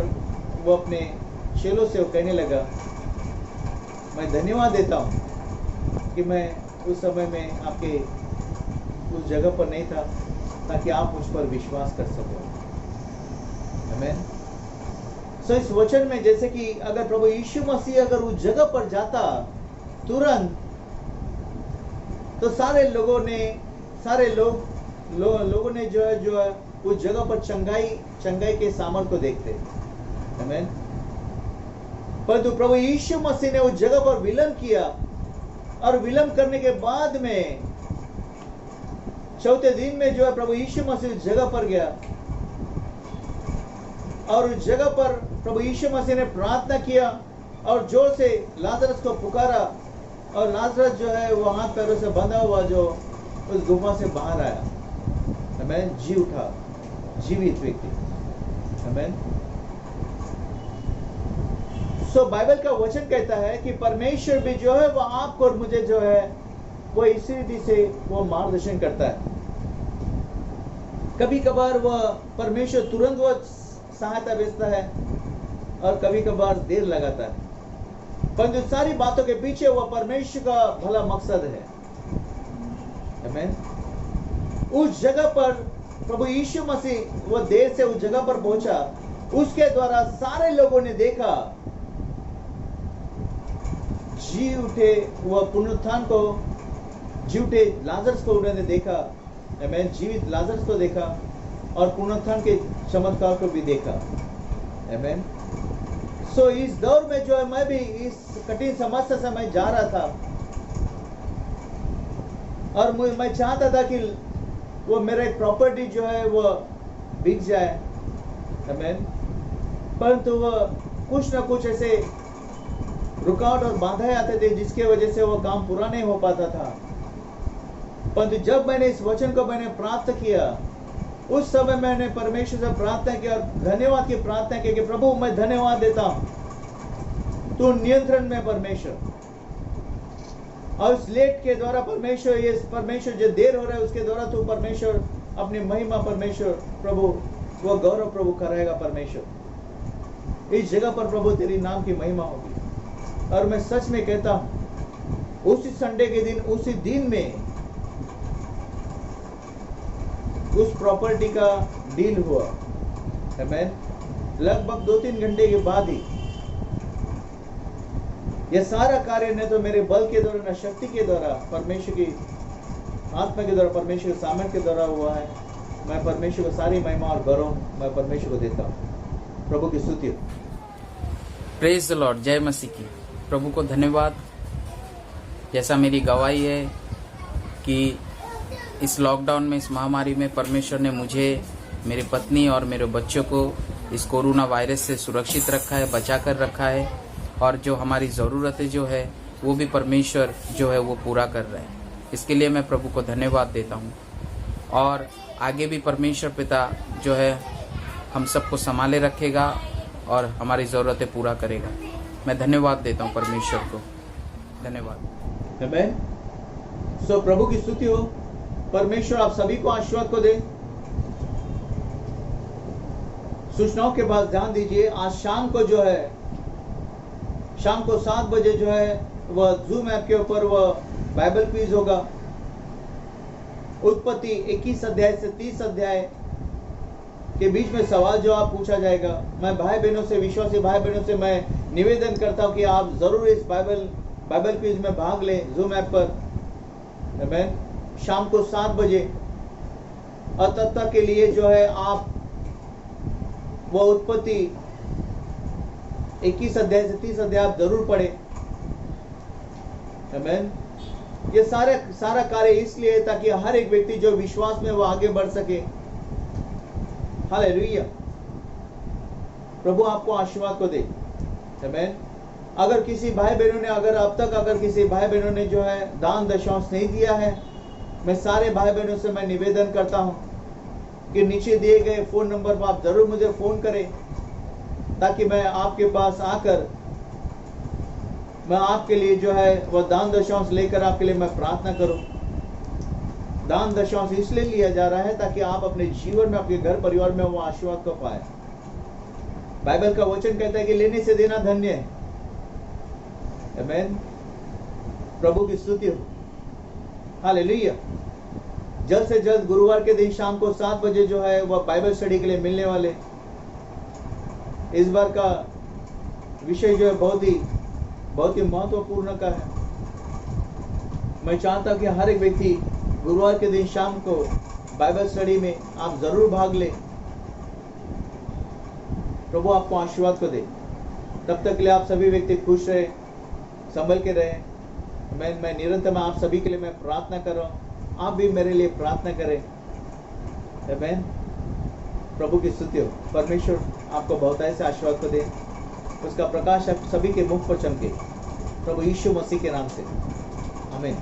वो अपने चेलों से वो कहने लगा, मैं धन्यवाद देता हूँ कि मैं उस समय में आपके उस जगह पर नहीं था, ताकि आप मुझ पर विश्वास कर सको। आमेन। सो इस वचन में जैसे कि अगर प्रभु यीशु मसीह अगर उस जगह पर जाता तुरंत, तो सारे लोगों ने जो है उस जगह पर चंगाई के सामर्थ को देखते। आमेन। परंतु प्रभु यीशु मसीह ने उस जगह पर विलंब किया, और विलंब करने के बाद में चौथे दिन में जो है प्रभु यीशु मसीह उस जगह पर गया, और उस जगह पर प्रभु यीशु मसीह ने प्रार्थना किया और जोर से लाजरस को पुकारा, और लाजरस जो है वो हाथ पैरों से बंधा हुआ जो उस गुफा से बाहर आया। आमेन। जी उठा, जीवित व्यक्ति। आमेन। सो बाइबल का वचन कहता है कि परमेश्वर भी जो है वो आपको और मुझे जो है वो इसी रीति से वो मार्गदर्शन करता है। कभी कभार वह परमेश्वर तुरंत वो सहायता भेजता है, और कभी कभार देर लगाता है, परंतु सारी बातों के पीछे वह परमेश्वर का भला मकसद है। आमेन। उस जगह पर प्रभु यीशु मसीह वो देर से उस जगह पर पहुंचा, उसके द्वारा सारे लोगों ने देखा, जी उठे वह पुनरुत्थान को, जी उठे लाजरस को उन्होंने देखा। आमेन। जीवित लाजरस को देखा और पुनरुत्थान के चमत्कार को भी देखा। आमेन। सो इस दौर में जो है मैं भी इस कठिन समस्या से मैं जा रहा था, और मैं चाहता था कि वो मेरा एक प्रॉपर्टी जो है वो बिक जाए। आमेन। परंतु वह कुछ ना कुछ ऐसे रुकावट और बाधाएं आते थे जिसके वजह से वो काम पूरा नहीं हो पाता था। परंतु जब मैंने इस वचन को मैंने प्राप्त किया, उस समय मैंने परमेश्वर से प्रार्थना की और धन्यवाद की प्रार्थना की कि प्रभु मैं धन्यवाद देता हूं, तू नियंत्रण में परमेश्वर, और उस लेट के द्वारा परमेश्वर जो देर हो रहा है उसके द्वारा तू परमेश्वर अपनी महिमा परमेश्वर प्रभु वो गौरव प्रभु कराएगा। परमेश्वर इस जगह पर प्रभु तेरी नाम की महिमा होगी। और मैं सच में कहता हूं उसी संडे के दिन उसी दिन में उस प्रॉपर्टी का डील हुआ। आमेन। लगभग 2-3 घंटे के बाद ही यह सारा कार्य न तो मेरे बल के द्वारा न शक्ति के द्वारा, परमेश्वर की आत्मा के द्वारा, परमेश्वर के सामर्थ्य के द्वारा हुआ है। मैं परमेश्वर को सारी महिमा और गौरव मैं परमेश्वर को देता हूँ। प्रभु की स्तुति हो। Praise the Lord. जय मसीह की। प्रभु को धन्यवाद। जैसा मेरी गवाही है कि इस लॉकडाउन में, इस महामारी में परमेश्वर ने मुझे, मेरी पत्नी और मेरे बच्चों को इस कोरोना वायरस से सुरक्षित रखा है, बचा कर रखा है, और जो हमारी ज़रूरतें जो है वो भी परमेश्वर जो है वो पूरा कर रहे हैं। इसके लिए मैं प्रभु को धन्यवाद देता हूँ, और आगे भी परमेश्वर पिता जो है हम सबको संभाले रखेगा और हमारी ज़रूरतें पूरा करेगा। मैं धन्यवाद देता हूँ परमेश्वर को। धन्यवाद। आमेन। सो प्रभु की स्तुति हो। परमेश्वर आप सभी को आशीर्वाद को दे। सूचनाओं के बाद ध्यान दीजिए, आज शाम को जो है, शाम को 7 बजे जो है वह जूम ऐप के ऊपर वह बाइबल क्विज होगा। उत्पत्ति 21 अध्याय से 30 अध्याय के बीच में सवाल जवाब पूछा जाएगा। मैं भाई बहनों से, विश्वासी भाई बहनों से मैं निवेदन करता हूं कि आप जरूर इस बाइबल क्विज में भाग लें जूम ऐप पर। आमेन। शाम को 7 बजे। और तब तक के लिए जो है आप वो उत्पत्ति 21 अध्याय से 30 अध्याय आप जरूर पढ़े। आमीन। ये सारा कार्य इसलिए है ताकि हर एक व्यक्ति जो विश्वास में वो आगे बढ़ सके। हालेलुया। प्रभु आपको आशीर्वाद को दे। आमीन। अगर किसी भाई बहनों ने अगर किसी भाई बहनों ने जो है दान दशांश नहीं दिया है, मैं सारे भाई बहनों से मैं निवेदन करता हूं कि नीचे दिए गए फोन नंबर पर आप जरूर मुझे फोन करें, ताकि मैं आपके पास आकर मैं आपके लिए जो है वह दान दशांश लेकर आपके लिए मैं प्रार्थना करूं। दान दशांश इसलिए लिया जा रहा है ताकि आप अपने जीवन में, आपके घर परिवार में वो आशीर्वाद को पाए। बाइबल का वचन कहता है कि लेने से देना धन्य है। आमीन। प्रभु की स्तुति हो। हालेलुया। जल्द से जल्द गुरुवार के दिन शाम को 7 बजे जो है वह बाइबल स्टडी के लिए मिलने वाले। इस बार का विषय जो है बहुत ही महत्वपूर्ण का है। मैं चाहता हूं कि हर एक व्यक्ति गुरुवार के दिन शाम को बाइबल स्टडी में आप जरूर भाग ले। प्रभु आपको आशीर्वाद को दे। तब तक के लिए आप सभी व्यक्ति खुश रहे, संभल के रहे। मैं निरंतर आप सभी के लिए मैं प्रार्थना कर रहा हूं, आप भी मेरे लिए प्रार्थना करें। आमीन। प्रभु की स्तुति हो। परमेश्वर आपको बहुत ऐसे आशीर्वाद को दे, उसका प्रकाश आप सभी के मुख पर चमके, प्रभु यीशु मसीह के नाम से। आमीन।